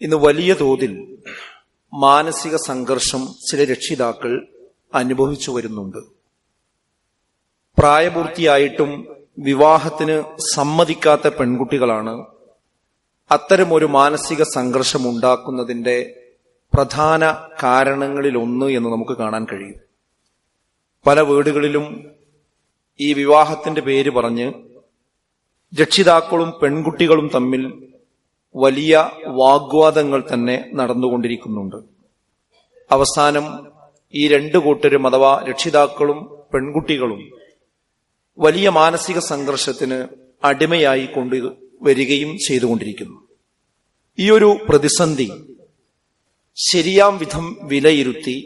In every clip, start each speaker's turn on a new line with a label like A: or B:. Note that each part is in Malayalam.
A: ഇന്ന് വലിയ തോതിൽ മാനസിക സംഘർഷം ചില രക്ഷിതാക്കൾ അനുഭവിച്ചു വരുന്നുണ്ട്. പ്രായപൂർത്തിയായിട്ടും വിവാഹത്തിന് സമ്മതിക്കാത്ത പെൺകുട്ടികളാണ് അത്തരമൊരു മാനസിക സംഘർഷം ഉണ്ടാക്കുന്നതിന്റെ പ്രധാന കാരണങ്ങളിലൊന്ന് എന്ന് നമുക്ക് കാണാൻ കഴിയും. പല വീടുകളിലും ഈ വിവാഹത്തിന്റെ പേര് പറഞ്ഞ് രക്ഷിതാക്കളും പെൺകുട്ടികളും തമ്മിൽ വലിയ വാഗ്വാദങ്ങൾ തന്നെ നടന്നുകൊണ്ടിരിക്കുന്നുണ്ട്. അവസാനം ഈ രണ്ടു കൂട്ടരും അഥവാ രക്ഷിതാക്കളും പെൺകുട്ടികളും വലിയ മാനസിക സംഘർഷത്തിന് അടിമയായി കൊണ്ടുവരികയും ചെയ്തുകൊണ്ടിരിക്കുന്നു. ഈ ഒരു പ്രതിസന്ധി ശരിയാം വിധം വിലയിരുത്തി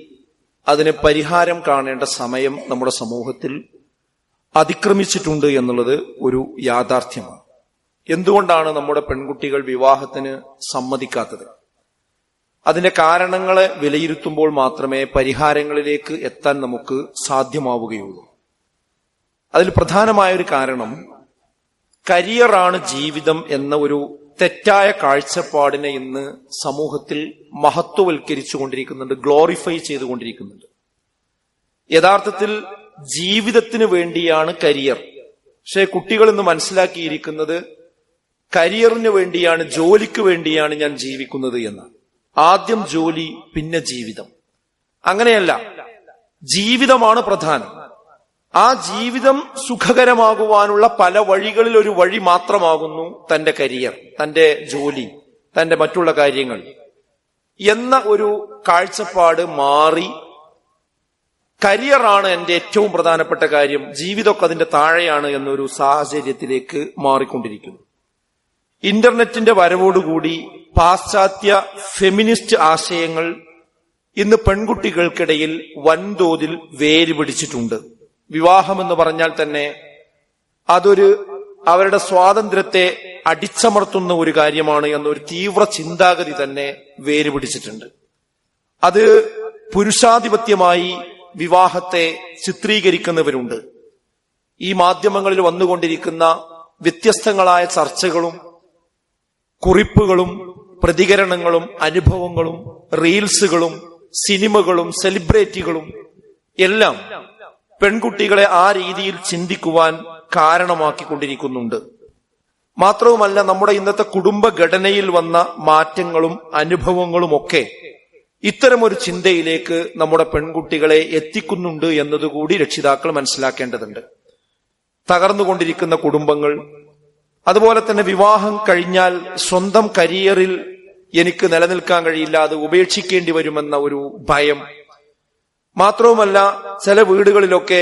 A: അതിന് പരിഹാരം കാണേണ്ട സമയം നമ്മുടെ സമൂഹത്തിൽ അതിക്രമിച്ചിട്ടുണ്ട് എന്നുള്ളത് ഒരു യാഥാർത്ഥ്യമാണ്. എന്തുകൊണ്ടാണ് നമ്മുടെ പെൺകുട്ടികൾ വിവാഹത്തിന് സമ്മതിക്കാത്തത്? അതിന്റെ കാരണങ്ങളെ വിലയിരുത്തുമ്പോൾ മാത്രമേ പരിഹാരങ്ങളിലേക്ക് എത്താൻ നമുക്ക് സാധ്യമാവുകയുള്ളൂ. അതിൽ പ്രധാനമായൊരു കാരണം കരിയറാണ് ജീവിതം എന്ന ഒരു തെറ്റായ കാഴ്ചപ്പാടിനെ ഇന്ന് സമൂഹത്തിൽ മഹത്വവൽക്കരിച്ചു കൊണ്ടിരിക്കുന്നുണ്ട്, ഗ്ലോറിഫൈ ചെയ്തുകൊണ്ടിരിക്കുന്നുണ്ട്. യഥാർത്ഥത്തിൽ ജീവിതത്തിന് വേണ്ടിയാണ് കരിയർ. പക്ഷെ കുട്ടികൾ ഇന്ന് മനസ്സിലാക്കിയിരിക്കുന്നത് കരിയറിന് വേണ്ടിയാണ്, ജോലിക്ക് വേണ്ടിയാണ് ഞാൻ ജീവിക്കുന്നത് എന്ന്. ആദ്യം ജോലി, പിന്നെ ജീവിതം. അങ്ങനെയല്ല, ജീവിതമാണ് പ്രധാനം. ആ ജീവിതം സുഖകരമാകുവാനുള്ള പല വഴികളിൽ ഒരു വഴി മാത്രമാകുന്നു തന്റെ കരിയർ, തന്റെ ജോലി, തന്റെ മറ്റുള്ള കാര്യങ്ങൾ എന്ന ഒരു കാഴ്ചപ്പാട് മാറി കരിയറാണ് എന്റെ ഏറ്റവും പ്രധാനപ്പെട്ട കാര്യം, ജീവിതമൊക്കെ അതിന്റെ താഴെയാണ് എന്നൊരു സാഹചര്യത്തിലേക്ക് മാറിക്കൊണ്ടിരിക്കുന്നു. ഇന്റർനെറ്റിന്റെ വരവോടുകൂടി പാശ്ചാത്യ ഫെമിനിസ്റ്റ് ആശയങ്ങൾ ഇന്ന് പെൺകുട്ടികൾക്കിടയിൽ വൻതോതിൽ വേര് പിടിച്ചിട്ടുണ്ട്. വിവാഹം എന്ന് പറഞ്ഞാൽ തന്നെ അതൊരു അവരുടെ സ്വാതന്ത്ര്യത്തെ അടിച്ചമർത്തുന്ന ഒരു കാര്യമാണ് എന്നൊരു തീവ്ര ചിന്താഗതി തന്നെ വേര് പിടിച്ചിട്ടുണ്ട്. അത് പുരുഷാധിപത്യമായി വിവാഹത്തെ ചിത്രീകരിക്കുന്നവരുണ്ട്. ഈ മാധ്യമങ്ങളിൽ വന്നുകൊണ്ടിരിക്കുന്ന വ്യത്യസ്തങ്ങളായ ചർച്ചകളും കുറിപ്പുകളും പ്രതികരണങ്ങളും അനുഭവങ്ങളും റീൽസുകളും സിനിമകളും സെലിബ്രിറ്റികളും എല്ലാം പെൺകുട്ടികളെ ആ രീതിയിൽ ചിന്തിക്കുവാൻ കാരണമാക്കിക്കൊണ്ടിരിക്കുന്നുണ്ട്. മാത്രവുമല്ല, നമ്മുടെ ഇന്നത്തെ കുടുംബഘടനയിൽ വന്ന മാറ്റങ്ങളും അനുഭവങ്ങളും ഒക്കെ ഇത്തരമൊരു ചിന്തയിലേക്ക് നമ്മുടെ പെൺകുട്ടികളെ എത്തിക്കുന്നുണ്ട് എന്നതുകൂടി രക്ഷിതാക്കൾ മനസ്സിലാക്കേണ്ടതുണ്ട്. തകർന്നുകൊണ്ടിരിക്കുന്ന കുടുംബങ്ങൾ, അതുപോലെ തന്നെ വിവാഹം കഴിഞ്ഞാൽ സ്വന്തം കരിയറിൽ എനിക്ക് നിലനിൽക്കാൻ കഴിയില്ല, അത് ഉപേക്ഷിക്കേണ്ടി വരുമെന്ന ഒരു ഭയം. മാത്രവുമല്ല, ചില വീടുകളിലൊക്കെ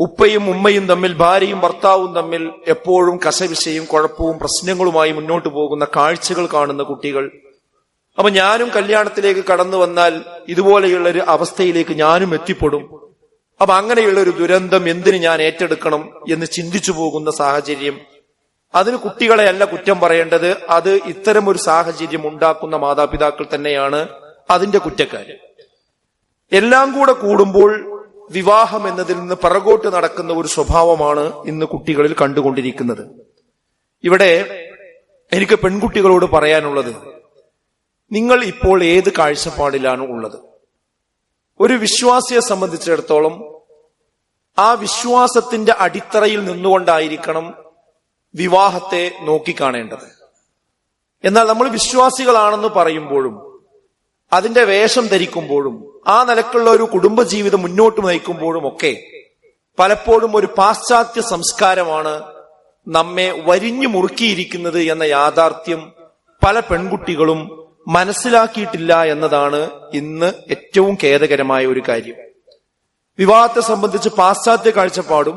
A: ഉപ്പയും ഉമ്മയും തമ്മിൽ, ഭാര്യയും ഭർത്താവും തമ്മിൽ എപ്പോഴും കശവിശയും കുഴപ്പവും പ്രശ്നങ്ങളുമായി മുന്നോട്ട് പോകുന്ന കാഴ്ചകൾ കാണുന്ന കുട്ടികൾ. അപ്പൊ ഞാനും കല്യാണത്തിലേക്ക് കടന്നു വന്നാൽ ഇതുപോലെയുള്ള ഒരു അവസ്ഥയിലേക്ക് ഞാനും എത്തിപ്പെടും. അപ്പൊ അങ്ങനെയുള്ള ഒരു ദുരന്തം എന്തിന് ഞാൻ ഏറ്റെടുക്കണം എന്ന് ചിന്തിച്ചു പോകുന്ന സാഹചര്യം. അതിന് കുട്ടികളെയല്ല കുറ്റം പറയേണ്ടത്, അത് ഇത്തരമൊരു സാഹചര്യം ഉണ്ടാക്കുന്ന മാതാപിതാക്കൾ തന്നെയാണ് അതിന്റെ കുറ്റക്കാര്. എല്ലാം കൂടെ കൂടുമ്പോൾ വിവാഹം എന്നതിൽ നിന്ന് പിറകോട്ട് നടക്കുന്ന ഒരു സ്വഭാവമാണ് ഇന്ന് കുട്ടികളിൽ കണ്ടുകൊണ്ടിരിക്കുന്നത്. ഇവിടെ എനിക്ക് പെൺകുട്ടികളോട് പറയാനുള്ളത്, നിങ്ങൾ ഇപ്പോൾ ഏത് കാഴ്ചപ്പാടിലാണ് ഉള്ളത്? ഒരു വിശ്വാസിയെ സംബന്ധിച്ചിടത്തോളം ആ വിശ്വാസത്തിന്റെ അടിത്തറയിൽ നിന്നുകൊണ്ടായിരിക്കണം വിവാഹത്തെ നോക്കിക്കാണേണ്ടത്. എന്നാൽ നമ്മൾ വിശ്വാസികളാണെന്ന് പറയുമ്പോഴും അതിന്റെ വേഷം ധരിക്കുമ്പോഴും ആ നിലക്കുള്ള ഒരു കുടുംബജീവിതം മുന്നോട്ട് നയിക്കുമ്പോഴും ഒക്കെ പലപ്പോഴും ഒരു പാശ്ചാത്യ സംസ്കാരമാണ് നമ്മെ വരിഞ്ഞു മുറുക്കിയിരിക്കുന്നത് എന്ന യാഥാർത്ഥ്യം പല പെൺകുട്ടികളും മനസ്സിലാക്കിയിട്ടില്ല എന്നതാണ് ഇന്ന് ഏറ്റവും ഖേദകരമായ ഒരു കാര്യം. വിവാഹത്തെ സംബന്ധിച്ച് പാശ്ചാത്യ കാഴ്ചപ്പാടും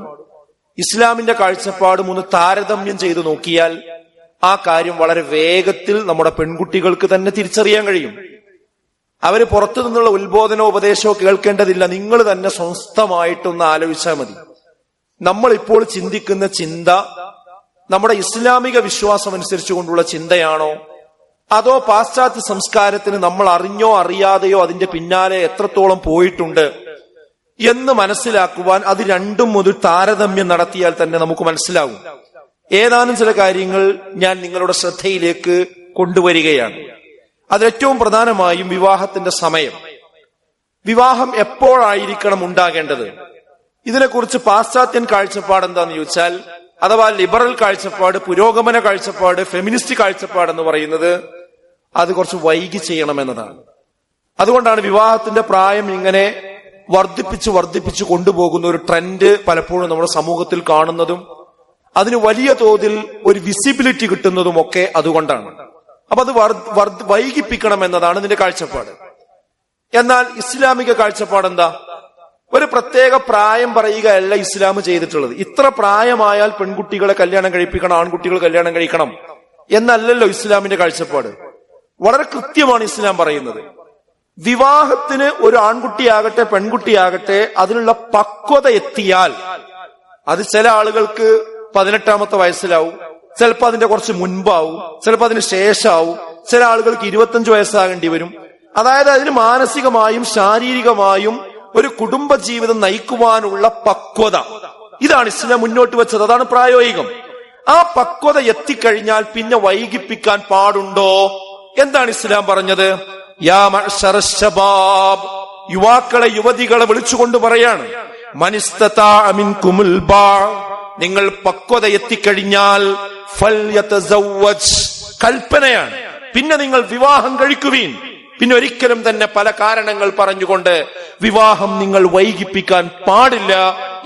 A: ഇസ്ലാമിന്റെ കാഴ്ചപ്പാടും ഒന്ന് താരതമ്യം ചെയ്തു നോക്കിയാൽ ആ കാര്യം വളരെ വേഗത്തിൽ നമ്മുടെ പെൺകുട്ടികൾക്ക് തന്നെ തിരിച്ചറിയാൻ കഴിയും. അവര് പുറത്തു നിന്നുള്ള ഉത്ബോധനോ ഉപദേശമോ കേൾക്കേണ്ടതില്ല, നിങ്ങൾ തന്നെ സ്വസ്ഥമായിട്ടൊന്ന് ആലോചിച്ചാൽ മതി. നമ്മളിപ്പോൾ ചിന്തിക്കുന്ന ചിന്ത നമ്മുടെ ഇസ്ലാമിക വിശ്വാസം അനുസരിച്ചുകൊണ്ടുള്ള ചിന്തയാണോ, അതോ പാശ്ചാത്യ സംസ്കാരത്തിന് നമ്മൾ അറിഞ്ഞോ അറിയാതെയോ അതിന്റെ പിന്നാലെ എത്രത്തോളം പോയിട്ടുണ്ട് എന്ന് മനസ്സിലാക്കുവാൻ അത് രണ്ടും ഒരു താരതമ്യം നടത്തിയാൽ തന്നെ നമുക്ക് മനസ്സിലാവും. ഏതാനും ചില കാര്യങ്ങൾ ഞാൻ നിങ്ങളുടെ ശ്രദ്ധയിലേക്ക് കൊണ്ടുവരികയാണ്. അതിലേറ്റവും പ്രധാനമായും വിവാഹത്തിന്റെ സമയം. വിവാഹം എപ്പോഴായിരിക്കണം ഉണ്ടാകേണ്ടത്? ഇതിനെക്കുറിച്ച് പാശ്ചാത്യൻ കാഴ്ചപ്പാട് എന്താന്ന് ചോദിച്ചാൽ, അഥവാ ലിബറൽ കാഴ്ചപ്പാട്, പുരോഗമന കാഴ്ചപ്പാട്, ഫെമിനിസ്റ്റ് കാഴ്ചപ്പാട് എന്ന് പറയുന്നത് അത് കുറച്ച് വൈകി ചെയ്യണമെന്നതാണ്. അതുകൊണ്ടാണ് വിവാഹത്തിന്റെ പ്രായം ഇങ്ങനെ വർദ്ധിപ്പിച്ച് കൊണ്ടുപോകുന്ന ഒരു ട്രെൻഡ് പലപ്പോഴും നമ്മുടെ സമൂഹത്തിൽ കാണുന്നതും അതിന് വലിയ തോതിൽ ഒരു വിസിബിലിറ്റി കിട്ടുന്നതും ഒക്കെ അതുകൊണ്ടാണ്. അപ്പൊ അത് വൈകിപ്പിക്കണം എന്നതാണ് ഇതിന്റെ കാഴ്ചപ്പാട്. എന്നാൽ ഇസ്ലാമിക കാഴ്ചപ്പാട് എന്താ? ഒരു പ്രത്യേക പ്രായം പറയുകയല്ല ഇസ്ലാം ചെയ്തിട്ടുള്ളത്. ഇത്ര പ്രായമായാൽ പെൺകുട്ടികളെ കല്യാണം കഴിപ്പിക്കണം, ആൺകുട്ടികൾ കല്യാണം കഴിക്കണം എന്നല്ലല്ലോ ഇസ്ലാമിന്റെ കാഴ്ചപ്പാട്. വളരെ കൃത്യമാണ് ഇസ്ലാം പറയുന്നത്. വിവാഹത്തിന് ഒരു ആൺകുട്ടിയാകട്ടെ പെൺകുട്ടിയാകട്ടെ അതിനുള്ള പക്വത എത്തിയാൽ, അത് ചില ആളുകൾക്ക് 18-ാമത്തെ വയസ്സിലാവും, ചിലപ്പോൾ അതിന്റെ കുറച്ച് മുൻപാവും, ചിലപ്പോൾ അതിന് ശേഷമാവും, ചില ആളുകൾക്ക് 25 വയസ്സാകേണ്ടി വരും. അതായത് അതിന് മാനസികമായും ശാരീരികമായും ഒരു കുടുംബ ജീവിതം നയിക്കുവാനുള്ള പക്വത, ഇതാണ് ഇസ്ലാം മുന്നോട്ട് വെച്ചത്. അതാണ് പ്രായോഗികം. ആ പക്വത എത്തിക്കഴിഞ്ഞാൽ പിന്നെ വൈകിപ്പിക്കാൻ പാടുണ്ടോ? എന്താണ് ഇസ്ലാം പറഞ്ഞത്? യാ മഅ്ശറ ശബാബ്, യുവാക്കളെ യുവതികളെ വിളിച്ചുകൊണ്ട് പറയാണ്, മനിസ്തതാഅ മിൻകുമുൽ ബാ, നിങ്ങൾ പക്വത എത്തിക്കഴിഞ്ഞാൽ ഫൽയതസവ്വജ്, കൽപ്പനയാണ്, പിന്നെ നിങ്ങൾ വിവാഹം കഴിക്കുവീൻ. പിന്നെ ഒരിക്കലും തന്നെ പല കാരണങ്ങൾ പറഞ്ഞുകൊണ്ട് വിവാഹം നിങ്ങൾ വൈകിപ്പിക്കാൻ പാടില്ല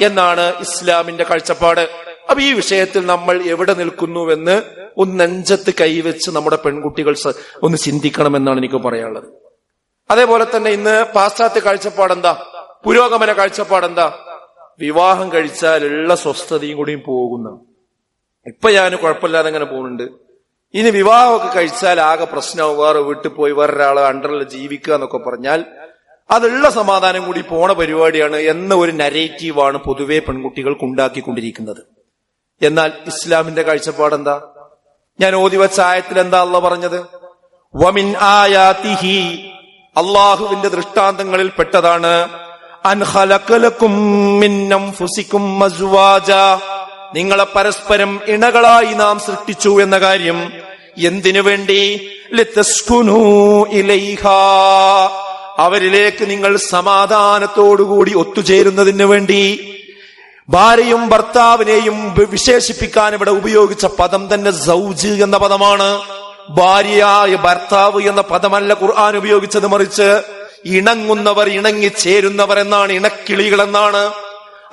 A: എന്നാണ് ഇസ്ലാമിന്റെ കാഴ്ചപ്പാട്. അപ്പൊ ഈ വിഷയത്തിൽ നമ്മൾ എവിടെ നിൽക്കുന്നുവെന്ന് ഒന്ന് നെഞ്ചത്ത് കൈവച്ച് നമ്മുടെ പെൺകുട്ടികൾ ഒന്ന് ചിന്തിക്കണമെന്നാണ് എനിക്ക് പറയാനുള്ളത്. അതേപോലെ തന്നെ ഇന്ന് പാശ്ചാത്യ കാഴ്ചപ്പാടെന്താ? പുരോഗമന കാഴ്ചപ്പാടെന്താ? വിവാഹം കഴിച്ചാൽ ഉള്ള സ്വസ്ഥതയും കൂടിയും പോകുന്ന. ഇപ്പൊ ഞാൻ കുഴപ്പമില്ലാതെ അങ്ങനെ പോകുന്നുണ്ട്. ഇനി വിവാഹമൊക്കെ കഴിച്ചാൽ ആകെ പ്രശ്നവും, വേറെ വീട്ടിൽ പോയി വേറൊരാളെ അണ്ടറിൽ ജീവിക്കുക എന്നൊക്കെ പറഞ്ഞാൽ അതുള്ള സമാധാനം കൂടി പോണ പരിപാടിയാണ് എന്ന ഒരു നരേറ്റീവാണ് പൊതുവെ പെൺകുട്ടികൾക്ക് ഉണ്ടാക്കിക്കൊണ്ടിരിക്കുന്നത്. എന്നാൽ ഇസ്ലാമിന്റെ കാഴ്ചപ്പാടെന്താ? ഞാൻ ഓതി വച്ച ആയത്തിൽ എന്താ അല്ലാഹ് പറഞ്ഞത്? വമിൻ ആയാതിഹി, അല്ലാഹുവിന്റെ ദൃഷ്ടാന്തങ്ങളിൽ പെട്ടതാണ്, അൻ ഖലഖലകും മിൻ അൻഫുസികും അസ്വാജ, നിങ്ങളെ പരസ്പരം ഇണകളായി നാം സൃഷ്ടിച്ചു എന്ന കാര്യം. എന്തിനു വേണ്ടി? ലിതസ്കുനൂ ഇലൈഹാ, അവരിലേക്ക് നിങ്ങൾ സമാധാനത്തോടുകൂടി ഒത്തുചേരുന്നതിന് വേണ്ടി. ഭാര്യയും ഭർത്താവിനെയും വിശേഷിപ്പിക്കാൻ ഇവിടെ ഉപയോഗിച്ച പദം തന്നെ സൗജ് എന്ന പദമാണ്. ഭാര്യയായ ഭർത്താവ് എന്ന പദമല്ല ഖുർആൻ ഉപയോഗിച്ചത്, മറിച്ച് ഇണങ്ങുന്നവർ, ഇണങ്ങിച്ചേരുന്നവർ എന്നാണ്, ഇണക്കിളികൾ എന്നാണ്.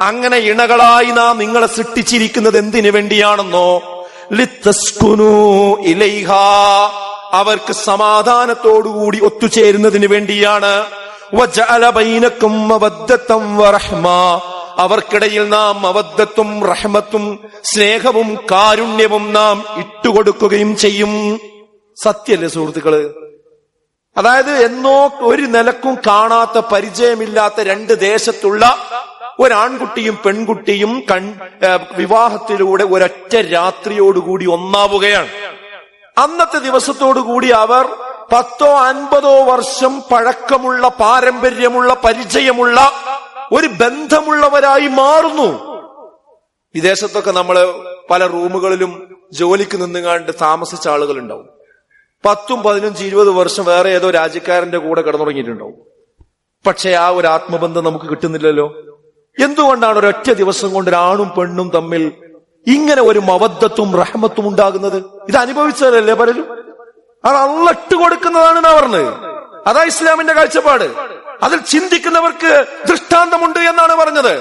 A: അങ്ങനെ ഇണകളായി നാം നിങ്ങളെ സൃഷ്ടിച്ചിരിക്കുന്നത് എന്തിനു വേണ്ടിയാണെന്നോ? ലിതസ്കുനൂ ഇലൈഹാ, അവർക്ക് സമാധാനത്തോടുകൂടി ഒത്തുചേരുന്നതിന് വേണ്ടിയാണ്. വജഅല ബൈനകും മവദ്ദതൻ വറഹ്മ, അവർക്കിടയിൽ നാം മവദ്ദത്തും റഹ്മത്തും സ്നേഹവും കാരുണ്യവും നാം ഇട്ടുകൊടുക്കുകയും ചെയ്യും. സത്യല്ലേ സുഹൃത്തുക്കള്? അതായത് എന്നോ ഒരു നിലക്കും കാണാത്ത, പരിചയമില്ലാത്ത രണ്ട് ദേശത്തുള്ള ഒരാൺകുട്ടിയും പെൺകുട്ടിയും വിവാഹത്തിലൂടെ ഒരൊറ്റ രാത്രിയോടുകൂടി ഒന്നാവുകയാണ്. അന്നത്തെ ദിവസത്തോടുകൂടി അവർ 10-50 വർഷം പഴക്കമുള്ള, പാരമ്പര്യമുള്ള, പരിചയമുള്ള ഒരു ബന്ധമുള്ളവരായി മാറുന്നു. വിദേശത്തൊക്കെ നമ്മള് പല റൂമുകളിലും ജോലിക്ക് നിന്നുകാണ്ട് താമസിച്ച ആളുകളുണ്ടാവും. 10, 15, 20 വർഷം വേറെ ഏതോ രാജ്യക്കാരന്റെ കൂടെ കിടന്നുറങ്ങിയിട്ടുണ്ടാവും. പക്ഷെ ആ ഒരു ആത്മബന്ധം നമുക്ക് കിട്ടുന്നില്ലല്ലോ. എന്തുകൊണ്ടാണ് ഒരൊറ്റ ദിവസം കൊണ്ട് ഒരാണും പെണ്ണും തമ്മിൽ ഇങ്ങനെ ഒരു മവദ്ദത്തും റഹ്മത്തും ഉണ്ടാകുന്നത്? ഇത് അനുഭവിച്ചതല്ലേ പലരും? അത് അല്ലാഹ് ഇട്ട് കൊടുക്കുന്നതാണെന്നാ പറഞ്ഞത്. അതാ ഇസ്ലാമിന്റെ കാഴ്ചപ്പാട്. അതിൽ ചിന്തിക്കുന്നവർക്ക് ദൃഷ്ടാന്തമുണ്ട് എന്നാണ് പറഞ്ഞത്.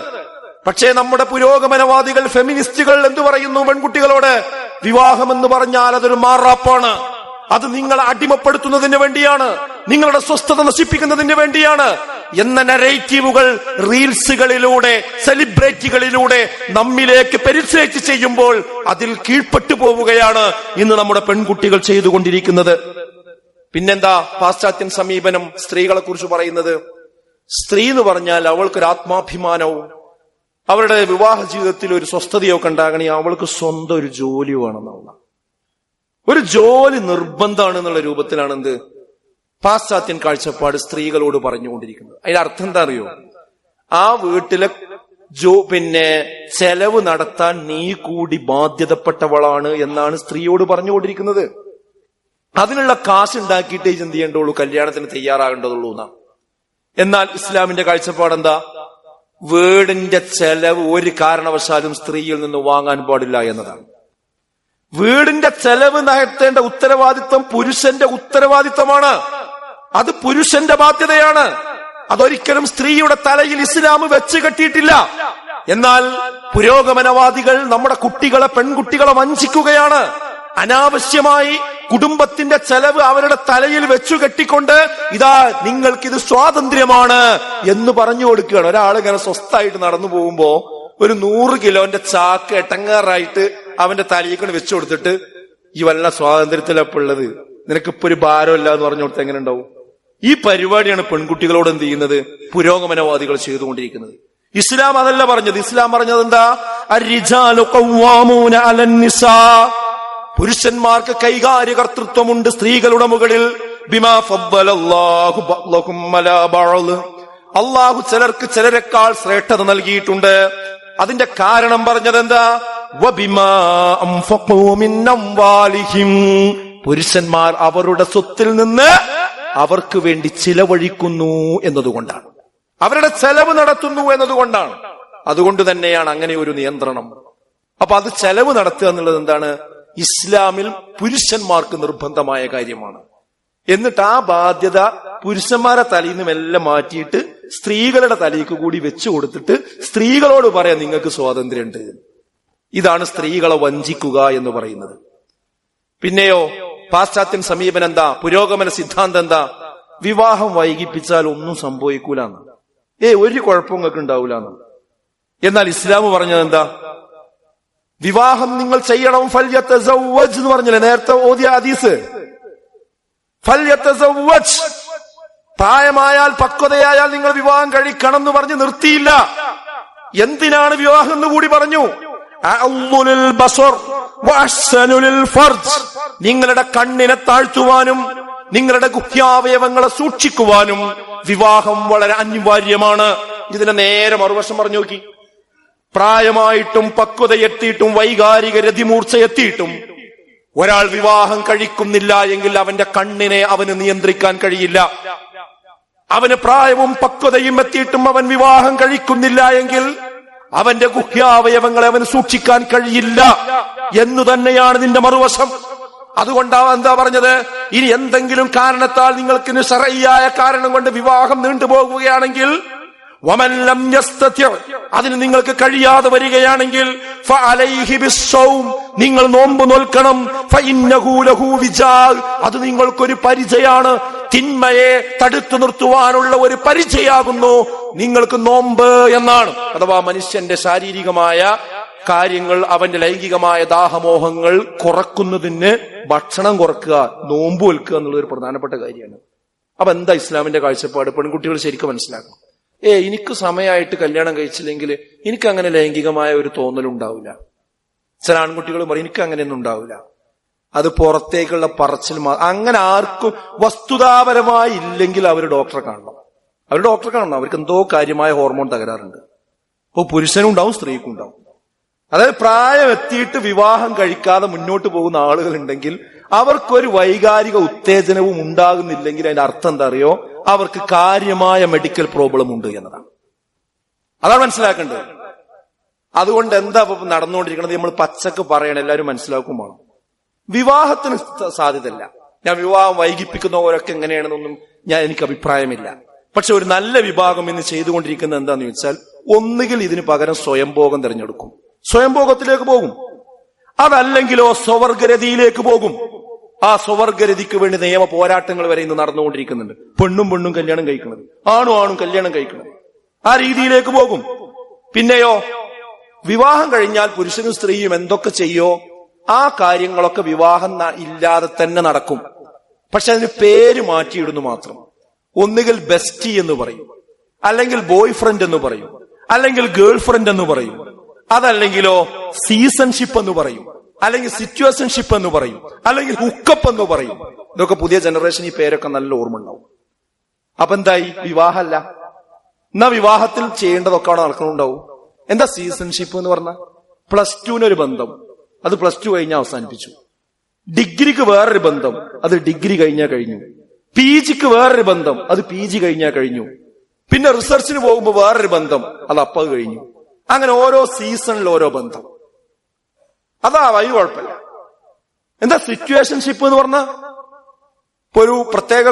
A: പക്ഷേ നമ്മുടെ പുരോഗമനവാദികൾ, ഫെമിനിസ്റ്റുകൾ എന്തു പറയുന്നു പെൺകുട്ടികളോട്? വിവാഹം എന്ന് പറഞ്ഞാൽ അതൊരു മാറാപ്പാണ്, അത് നിങ്ങളെ അടിമപ്പെടുത്തുന്നതിന് വേണ്ടിയാണ്, നിങ്ങളുടെ സ്വസ്ഥത നശിപ്പിക്കുന്നതിന് വേണ്ടിയാണ് എന്ന നരേറ്റീവുകൾ റീൽസുകളിലൂടെ, സെലിബ്രിറ്റികളിലൂടെ നമ്മിലേക്ക് പെരിട്രേറ്റ് ചെയ്യുമ്പോൾ അതിൽ കീഴ്പ്പെട്ടു പോവുകയാണ് ഇന്ന് നമ്മുടെ പെൺകുട്ടികൾ ചെയ്തുകൊണ്ടിരിക്കുന്നത്. പിന്നെന്താ പാശ്ചാത്യൻ സമീപനം സ്ത്രീകളെ കുറിച്ച് പറയുന്നത്? സ്ത്രീ എന്ന് പറഞ്ഞാൽ അവൾക്കൊരു ആത്മാഭിമാനവും അവരുടെ വിവാഹ ജീവിതത്തിൽ ഒരു സ്വസ്ഥതയൊക്കെ ഉണ്ടാകണമെങ്കിൽ അവൾക്ക് സ്വന്തം ഒരു ജോലി വേണമെന്നുള്ള ഒരു ജോലി നിർബന്ധമാണ് എന്നുള്ള രൂപത്തിലാണ് എന്ത് പാശ്ചാത്യൻ കാഴ്ചപ്പാട് സ്ത്രീകളോട് പറഞ്ഞുകൊണ്ടിരിക്കുന്നത്. അതിന്റെ അർത്ഥം എന്താ അറിയോ? ആ വീട്ടിലെ ചെലവ് നടത്താൻ നീ കൂടി ബാധ്യതപ്പെട്ടവളാണ് എന്നാണ് സ്ത്രീയോട് പറഞ്ഞുകൊണ്ടിരിക്കുന്നത്. അതിനുള്ള കാശ് ഉണ്ടാക്കിയിട്ടേ എന്ത് ചെയ്യേണ്ടുള്ളൂ, കല്യാണത്തിന് തയ്യാറാകേണ്ടതുള്ളൂ എന്നാണ്. എന്നാൽ ഇസ്ലാമിന്റെ കാഴ്ചപ്പാട് എന്താ? വീടിന്റെ ചെലവ് ഒരു കാരണവശാലും സ്ത്രീയിൽ നിന്ന് വാങ്ങാൻ പാടില്ല എന്നതാണ്. വീടിന്റെ ചെലവ് നടത്തേണ്ട ഉത്തരവാദിത്വം പുരുഷന്റെ ഉത്തരവാദിത്വമാണ്. അത് പുരുഷന്റെ ബാധ്യതയാണ്. അതൊരിക്കലും സ്ത്രീയുടെ തലയിൽ ഇസ്ലാം വെച്ച് കെട്ടിയിട്ടില്ല. എന്നാൽ പുരോഗമനവാദികൾ നമ്മുടെ കുട്ടികളെ, പെൺകുട്ടികളെ വഞ്ചിക്കുകയാണ്. അനാവശ്യമായി കുടുംബത്തിന്റെ ചെലവ് അവരുടെ തലയിൽ വെച്ചു കെട്ടിക്കൊണ്ട് ഇതാ നിങ്ങൾക്കിത് സ്വാതന്ത്ര്യമാണ് എന്ന് പറഞ്ഞു കൊടുക്കുകയാണ്. ഒരാളിങ്ങനെ സ്വസ്ഥായിട്ട് നടന്നു പോകുമ്പോ ഒരു 100 കിലോന്റെ ചാക്ക് എട്ടങ്ങാറായിട്ട് അവന്റെ തലയിക്കൊണ്ട് വെച്ചു കൊടുത്തിട്ട് ഈ വല്ല സ്വാതന്ത്ര്യത്തിലപ്പുള്ളത്, നിനക്കിപ്പോ ഒരു ഭാരമില്ല എന്ന് പറഞ്ഞു കൊടുത്ത് എങ്ങനെ ഉണ്ടാവും? ഈ പരിപാടിയാണ് പെൺകുട്ടികളോട് എന്ത് ചെയ്യുന്നത്? പുരോഗമനവാദികൾ ചെയ്തുകൊണ്ടിരിക്കുന്നത്. ഇസ്ലാം അതല്ല പറഞ്ഞത്. ഇസ്ലാം പറഞ്ഞത് എന്താ? അർരിജാലു ഖവ്വാമൂന അലന്നിസാ, പുരുഷന്മാർക്ക് കൈകാര്യകർത്തൃത്വമുണ്ട് സ്ത്രീകളുടെ മുകളിൽ. ബിമാ ഫദ്ദലല്ലാഹു ബഅ്ലഹും അലാ ബഅദ്, അല്ലാഹു ചിലർക്ക് ചിലരെക്കാൾ ശ്രേഷ്ഠത നൽകിയിട്ടുണ്ട്. അതിന്റെ കാരണം പറഞ്ഞത് എന്താ? വബിമാ അൻഫഖൂ മിൻ അംവാലിഹിം, പുരുഷന്മാർ അവരുടെ സ്വത്തിൽ നിന്ന് അവർക്ക് വേണ്ടി ചിലവഴിക്കുന്നു എന്നതുകൊണ്ടാണ്, അവരുടെ ചെലവ് നടത്തുന്നു എന്നതുകൊണ്ടാണ്. അതുകൊണ്ട് തന്നെയാണ് അങ്ങനെ ഒരു നിയന്ത്രണം. അപ്പൊ അത് ചെലവ് നടത്തുക എന്നുള്ളത് എന്താണ്? ഇസ്ലാമിൽ പുരുഷന്മാർക്ക് നിർബന്ധമായ കാര്യമാണ്. എന്നിട്ട് ആ ബാധ്യത പുരുഷന്മാരെ തലയിൽ നിന്നും എല്ലാം മാറ്റിയിട്ട് സ്ത്രീകളുടെ തലയ്ക്ക് കൂടി വെച്ചു കൊടുത്തിട്ട് സ്ത്രീകളോട് പറയാം നിങ്ങൾക്ക് സ്വാതന്ത്ര്യമുണ്ട്. ഇതാണ് സ്ത്രീകളെ വഞ്ചിക്കുക എന്ന് പറയുന്നത്. പിന്നെയോ പാശ്ചാത്യൻ സമീപനം എന്താ? പുരോഗമന സിദ്ധാന്തം എന്താ? വിവാഹം വൈകിപ്പിച്ചാൽ ഒന്നും സംഭവിക്കൂലെന്ന്. ഒരു കുഴപ്പം നിങ്ങൾക്ക് ഉണ്ടാവൂലെന്ന്. എന്നാൽ ഇസ്ലാം പറഞ്ഞത് എന്താ? വിവാഹം നിങ്ങൾ ചെയ്യണം. ഫൽയതസവ്വജ് എന്ന് പറഞ്ഞില്ലേ നേരത്തെ ഓതിയ ഹദീസ്? ഫൽയതസവ്വജ്, പ്രായമായാൽ പക്വതയായാൽ നിങ്ങൾ വിവാഹം കഴിക്കണം എന്ന് പറഞ്ഞ് നിർത്തിയില്ല. എന്തിനാണ് വിവാഹം എന്ന് കൂടി പറഞ്ഞു. അഅ്ളുൽ ബസർ വഅഹ്സനുൽ ഫർജ്, നിങ്ങളുടെ കണ്ണിനെ താഴ്ത്തുവാനും നിങ്ങളുടെ ഗുഹ്യാവയവങ്ങളെ സൂക്ഷിക്കുവാനും വിവാഹം വളരെ അനിവാര്യമാണ്. ഇതിന്റെ നേരെ മറുവശം പറഞ്ഞു നോക്കി. പ്രായമായിട്ടും പക്വതയെത്തിയിട്ടും വൈകാരിക രതിമൂർച്ചയെത്തിയിട്ടും ഒരാൾ വിവാഹം കഴിക്കുന്നില്ല എങ്കിൽ അവന്റെ കണ്ണിനെ അവന് നിയന്ത്രിക്കാൻ കഴിയില്ല. അവന് പ്രായവും പക്വതയും എത്തിയിട്ടും അവൻ വിവാഹം കഴിക്കുന്നില്ല എങ്കിൽ അവന്റെ ഗുഹ്യാവയവങ്ങളെ അവന് സൂക്ഷിക്കാൻ കഴിയില്ല എന്നു തന്നെയാണ് ഇതിന്റെ മറുവശം. അതുകൊണ്ടാണ് എന്താ പറഞ്ഞത്? ഇനി എന്തെങ്കിലും കാരണത്താൽ നിങ്ങൾക്ക് ശർഈയായ കാരണം കൊണ്ട് വിവാഹം നീണ്ടുപോകുകയാണെങ്കിൽ, വമൻ ലം യസ്തതി', അതിന് നിങ്ങൾക്ക് കഴിയാതെ വരികയാണെങ്കിൽ ഫഅലൈഹി ബിസ്സൗം, നിങ്ങൾ നോമ്പ് നോൽക്കണം. ഫഇന്നഹു ലഹു വിജാ, അത് നിങ്ങൾക്കൊരു പരിചയാണ്. തിന്മയെ തടുത്തു നിർത്തുവാനുള്ള ഒരു പരിചയാകുന്നു നിങ്ങൾക്ക് നോമ്പ് എന്നാണ്. അഥവാ മനുഷ്യന്റെ ശാരീരികമായ കാര്യങ്ങൾ, അവന്റെ ലൈംഗികമായ ദാഹമോഹങ്ങൾ കുറക്കുന്നതിന് ഭക്ഷണം കുറക്കുക, നോമ്പ് വെൽക്കുക എന്നുള്ളത് ഒരു പ്രധാനപ്പെട്ട കാര്യമാണ്. അപ്പൊ എന്താ ഇസ്ലാമിന്റെ കാഴ്ചപ്പാട്? പെൺകുട്ടികൾ ശരിക്കും മനസ്സിലാക്കണം. എനിക്ക് സമയമായിട്ട് കല്യാണം കഴിച്ചില്ലെങ്കിൽ എനിക്ക് അങ്ങനെ ലൈംഗികമായ ഒരു തോന്നലുണ്ടാവില്ല. ചില ആൺകുട്ടികൾ പറയും എനിക്ക് അങ്ങനെയൊന്നും ഉണ്ടാവില്ല, അത് പുറത്തേക്കുള്ള പറച്ചിൽ. അങ്ങനെ ആർക്കും വസ്തുതാപരമായി ഇല്ലെങ്കിൽ അവർ ഡോക്ടറെ കാണണം. അവർക്ക് എന്തോ കാര്യമായ ഹോർമോൺ തകരാറുണ്ട്. അപ്പൊ പുരുഷനും ഉണ്ടാവും സ്ത്രീക്കും ഉണ്ടാവും. അതായത് പ്രായം എത്തിയിട്ട് വിവാഹം കഴിക്കാതെ മുന്നോട്ട് പോകുന്ന ആളുകൾ ഉണ്ടെങ്കിൽ അവർക്കൊരു വൈകാരിക ഉത്തേജനവും ഉണ്ടാകുന്നില്ലെങ്കിൽ അതിന്റെ അർത്ഥം എന്താ അറിയോ? അവർക്ക് കാര്യമായ മെഡിക്കൽ പ്രോബ്ലം ഉണ്ട് എന്നതാണ്. അതാണ് മനസ്സിലാക്കേണ്ടത്. അതുകൊണ്ട് എന്താ ഇപ്പൊ നടന്നുകൊണ്ടിരിക്കുന്നത്? നമ്മൾ പച്ചക്ക് പറയണം, എല്ലാവരും മനസ്സിലാക്കുമ്പോൾ. വിവാഹത്തിന് സാധ്യതയില്ല. ഞാൻ വിവാഹം വൈകിപ്പിക്കുന്നവരൊക്കെ എങ്ങനെയാണെന്നൊന്നും എനിക്ക് അഭിപ്രായമില്ല. പക്ഷെ ഒരു നല്ല വിഭാഗം ഇന്ന് ചെയ്തുകൊണ്ടിരിക്കുന്നത് എന്താന്ന് ചോദിച്ചാൽ, ഒന്നുകിൽ ഇതിന് പകരം സ്വയംഭോഗം തിരഞ്ഞെടുക്കും, സ്വയംഭോഗത്തിലേക്ക് പോകും. അതല്ലെങ്കിലോ സ്വവർഗരതിയിലേക്ക് പോകും. ആ സ്വവർഗരതിക്ക് വേണ്ടി നിയമ പോരാട്ടങ്ങൾ വരെ ഇന്ന് നടന്നുകൊണ്ടിരിക്കുന്നുണ്ട്. പെണ്ണും കല്യാണം കഴിക്കുന്നത്, ആണും കല്യാണം കഴിക്കുന്നത്, ആ രീതിയിലേക്ക് പോകും. പിന്നെയോ വിവാഹം കഴിഞ്ഞാൽ പുരുഷനും സ്ത്രീയും എന്തൊക്കെ ചെയ്യോ ആ കാര്യങ്ങളൊക്കെ വിവാഹം ഇല്ലാതെ തന്നെ നടക്കും. പക്ഷെ അതിന് പേര് മാറ്റിയിടുന്നു മാത്രം. ഒന്നുകിൽ ബെസ്റ്റി എന്ന് പറയും, അല്ലെങ്കിൽ ബോയ് ഫ്രണ്ട് എന്ന് പറയും, അല്ലെങ്കിൽ ഗേൾ ഫ്രണ്ട് എന്ന് പറയും, അതല്ലെങ്കിലോ സീസൺഷിപ്പ് എന്ന് പറയും, അല്ലെങ്കിൽ സിറ്റുവേഷൻഷിപ്പ് എന്ന് പറയും, അല്ലെങ്കിൽ ഹുക്കപ്പ് എന്ന് പറയും. ഇതൊക്കെ പുതിയ ജനറേഷൻ ഈ പേരൊക്കെ നല്ല ഓർമ്മ ഉണ്ടാവും. അപ്പൊ എന്തായി? വിവാഹമല്ല. എന്നാ വിവാഹത്തിൽ ചെയ്യേണ്ടതൊക്കെ അവിടെ നടക്കണുണ്ടാവും. എന്താ സീസൺഷിപ്പ് എന്ന് പറഞ്ഞാൽ? +2 ഒരു ബന്ധം, അത് +2 കഴിഞ്ഞ് അവസാനിപ്പിച്ചു. ഡിഗ്രിക്ക് വേറൊരു ബന്ധം, അത് ഡിഗ്രി കഴിഞ്ഞാൽ കഴിഞ്ഞു. PGക്ക് വേറൊരു ബന്ധം, അത് PG കഴിഞ്ഞാൽ കഴിഞ്ഞു. പിന്നെ റിസർച്ചിന് പോകുമ്പോൾ വേറൊരു ബന്ധം, അത് അപ്പം കഴിഞ്ഞു. അങ്ങനെ ഓരോ സീസണിൽ ഓരോ ബന്ധം. അതാ വഴി കുഴപ്പമില്ല. എന്താ സിറ്റുവേഷൻഷിപ്പ് എന്ന് പറഞ്ഞാൽ, ഇപ്പൊ ഒരു പ്രത്യേക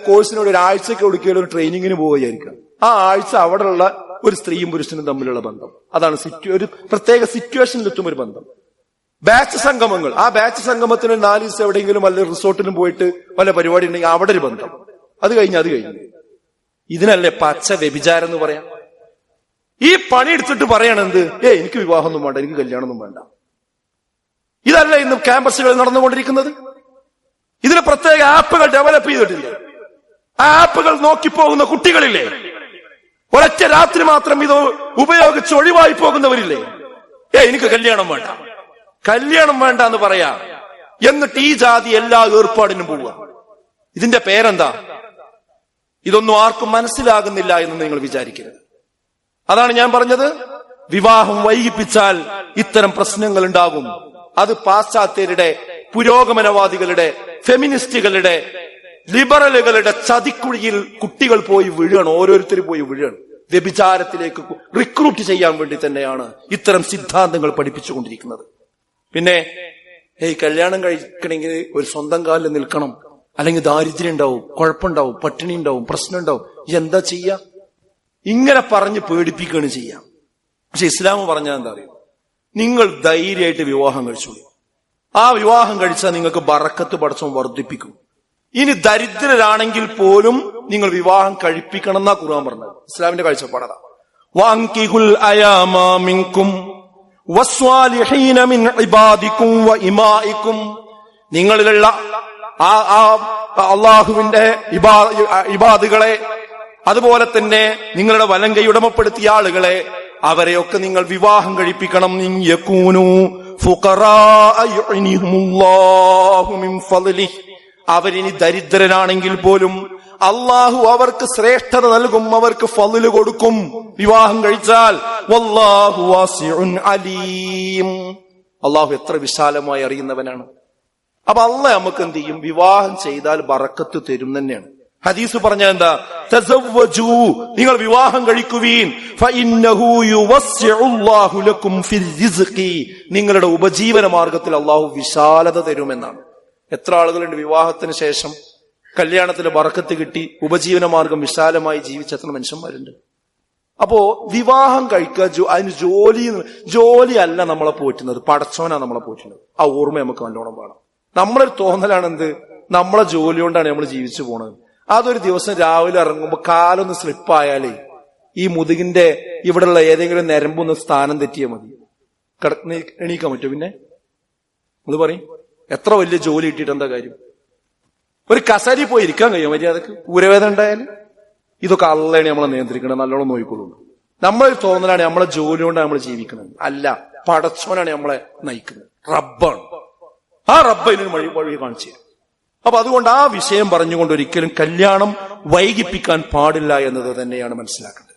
A: കോഴ്സിനോട് ഒരാഴ്ചക്ക് ഒടുക്കിയുള്ള ഒരു ട്രെയിനിങ്ങിന് പോവുകയായിരിക്കും. ആ ആഴ്ച അവിടെയുള്ള ഒരു സ്ത്രീയും പുരുഷനും തമ്മിലുള്ള ബന്ധം, അതാണ് ഒരു പ്രത്യേക സിറ്റുവേഷനിലെത്തും ഒരു ബന്ധം. ബാച്ച് സംഗമങ്ങൾ, ആ ബാച്ച് സംഗമത്തിന് 4 ദിവസം എവിടെയെങ്കിലും വല്ല റിസോർട്ടിലും പോയിട്ട് വല്ല പരിപാടി ഉണ്ടെങ്കിൽ അവിടെ ഒരു ബന്ധം, അത് കഴിഞ്ഞു. ഇതിനല്ലേ പച്ച വ്യഭിചാരം എന്ന് പറയാം. ഈ പണി എടുത്തിട്ട് പറയണെന്ത്, എനിക്ക് വിവാഹമൊന്നും വേണ്ട, എനിക്ക് കല്യാണമൊന്നും വേണ്ട. ഇതല്ല ഇന്ന് ക്യാമ്പസുകളിൽ നടന്നുകൊണ്ടിരിക്കുന്നത്. ഇതിന് പ്രത്യേക ആപ്പുകൾ ഡെവലപ്പ് ചെയ്തിട്ടില്ല. ആ ആപ്പുകൾ നോക്കിപ്പോകുന്ന കുട്ടികളില്ലേ, ഒരൊറ്റ രാത്രി മാത്രം ഇത് ഉപയോഗിച്ച് ഒഴിവായി പോകുന്നവരില്ലേ, എനിക്ക് കല്യാണം വേണ്ട എന്ന് പറയാ. എന്നിട്ട് ഈ ജാതി എല്ലാ ഏർപ്പാടിനും പോവുക. ഇതിന്റെ പേരെന്താ? ഇതൊന്നും ആർക്കും മനസ്സിലാകുന്നില്ല എന്ന് നിങ്ങൾ വിചാരിക്കരുത്. അതാണ് ഞാൻ പറഞ്ഞത്, വിവാഹം വൈകിപ്പിച്ചാൽ ഇത്തരം പ്രശ്നങ്ങൾ ഉണ്ടാകും. അത് പാശ്ചാത്യരുടെ, പുരോഗമനവാദികളുടെ, ഫെമിനിസ്റ്റുകളുടെ, ലിബറലുകളുടെ ചതിക്കുഴിയിൽ കുട്ടികൾ പോയി വീഴുകയാണ്. ഓരോരുത്തരും പോയി വീഴുകയാണ്. വ്യഭിചാരത്തിലേക്ക് റിക്രൂട്ട് ചെയ്യാൻ വേണ്ടി തന്നെയാണ് ഇത്തരം സിദ്ധാന്തങ്ങൾ പഠിപ്പിച്ചുകൊണ്ടിരിക്കുന്നത്. പിന്നെ കല്യാണം കഴിക്കണമെങ്കിൽ ഒരു സ്വന്തം കാലിൽ നിൽക്കണം, അല്ലെങ്കിൽ ദാരിദ്ര്യം ഉണ്ടാവും, കുഴപ്പമുണ്ടാവും, പട്ടിണി ഉണ്ടാവും, പ്രശ്നം ഉണ്ടാവും. എന്താ ചെയ്യാ? ഇങ്ങനെ പറഞ്ഞ് പേടിപ്പിക്കുകയാണ് ചെയ്യാം. പക്ഷെ ഇസ്ലാം പറഞ്ഞാൽ എന്താ അറിയോ, നിങ്ങൾ ധൈര്യമായിട്ട് വിവാഹം കഴിച്ചോളൂ. ആ വിവാഹം കഴിച്ചാൽ നിങ്ങൾക്ക് ബറക്കത്ത് പടച്ചോൻ വർദ്ധിപ്പിക്കും. ഇനി ദരിദ്രരാണെങ്കിൽ പോലും നിങ്ങൾ വിവാഹം കഴിപ്പിക്കണം എന്നാ ഖുർആൻ പറഞ്ഞത്. ഇസ്ലാമിന്റെ കാഴ്ചപ്പാടാ. വഅൻകിഹുൽ അയാമാ മിൻകും വസ്വാലിഹീന മിൻ ഇബാദിക്കും വഇമാഇക്കും, നിങ്ങളിലുള്ള അള്ളാഹുവിന്റെ ഇബാദുകളെ, അതുപോലെ തന്നെ നിങ്ങളുടെ വലങ്കൈ ഉടമപ്പെടുത്തിയ ആളുകളെ, അവരെയൊക്കെ നിങ്ങൾ വിവാഹം കഴിപ്പിക്കണം. അവരിനി ദരിദ്രനാണെങ്കിൽ പോലും അള്ളാഹു അവർക്ക് ശ്രേഷ്ഠത നൽകും, അവർക്ക് ഫളില് കൊടുക്കും വിവാഹം കഴിച്ചാൽ. വല്ലാഹു വാസിഉൻ അലീം, അള്ളാഹു എത്ര വിശാലമായി അറിയുന്നവനാണ്. അപ്പൊ അള്ളാഹ് നമുക്ക് എന്ത് ചെയ്യും? വിവാഹം ചെയ്താൽ ബറക്കത്ത് തരും തന്നെയാണ്. ഹദീസ് പറഞ്ഞ എന്താ? തസവ്വജൂ, നിങ്ങൾ വിവാഹം കഴിക്കുവീൻ, ഫഇന്നഹു യുവസ്സിഉല്ലാഹു ലക്കും ഫിൽ റിസ്ഖി, നിങ്ങളുടെ ഉപജീവന മാർഗത്തിൽ അള്ളാഹു വിശാലത തരുമെന്നാണ്. എത്ര ആളുകളുണ്ട് വിവാഹത്തിന് ശേഷം കല്യാണത്തിൽ ബറക്കത്ത് കിട്ടി ഉപജീവന മാർഗം വിശാലമായി ജീവിച്ച എത്ര മനുഷ്യന്മാരുണ്ട്. അപ്പോ വിവാഹം കഴിക്കുക, അതിന് ജോലി അല്ല നമ്മളെ പോറ്റുന്നത്, പടച്ചോനാ നമ്മളെ പോറ്റുന്നത്. ആ ഓർമ്മ നമുക്ക് നല്ലോണം വേണം. നമ്മളൊരു തോന്നലാണ് എന്ത്, നമ്മളെ ജോലി കൊണ്ടാണ് നമ്മൾ ജീവിച്ചു പോണത്. അതൊരു ദിവസം രാവിലെ ഇറങ്ങുമ്പോ കാലൊന്ന് സ്ലിപ്പായാലേ ഈ മുതുകിന്റെ ഇവിടെയുള്ള ഏതെങ്കിലും നരമ്പൊന്ന് സ്ഥാനം തെറ്റിയാൽ മതി, എണീക്കാൻ പറ്റും. പിന്നെ അത് പറയും, എത്ര വലിയ ജോലി കിട്ടിയിട്ട് എന്താ കാര്യം? ഒരു കസേരയിൽ പോയി ഇരിക്കാൻ കഴിയും മര്യാദക്ക്? ഊരവേദന ഉണ്ടായാലും ഇതൊക്കെ അള്ളയാണ് നമ്മളെ നിയന്ത്രിക്കണം, നല്ലോണം നോക്കിക്കൊള്ളൂ. നമ്മളൊരു തോന്നലാണ് നമ്മളെ ജോലി കൊണ്ടാണ് നമ്മൾ ജീവിക്കുന്നത്. അല്ല, പടച്ചോനാണ് നമ്മളെ നയിക്കുന്നത്, റബ്ബാണ്. ആ റബ്ബിന് വഴി കാണിച്ചു തരും. അപ്പൊ അതുകൊണ്ട് ആ വിഷയം പറഞ്ഞുകൊണ്ട് ഒരിക്കലും കല്യാണം വൈകിപ്പിക്കാൻ പാടില്ല എന്നത് തന്നെയാണ് മനസ്സിലാക്കേണ്ടത്.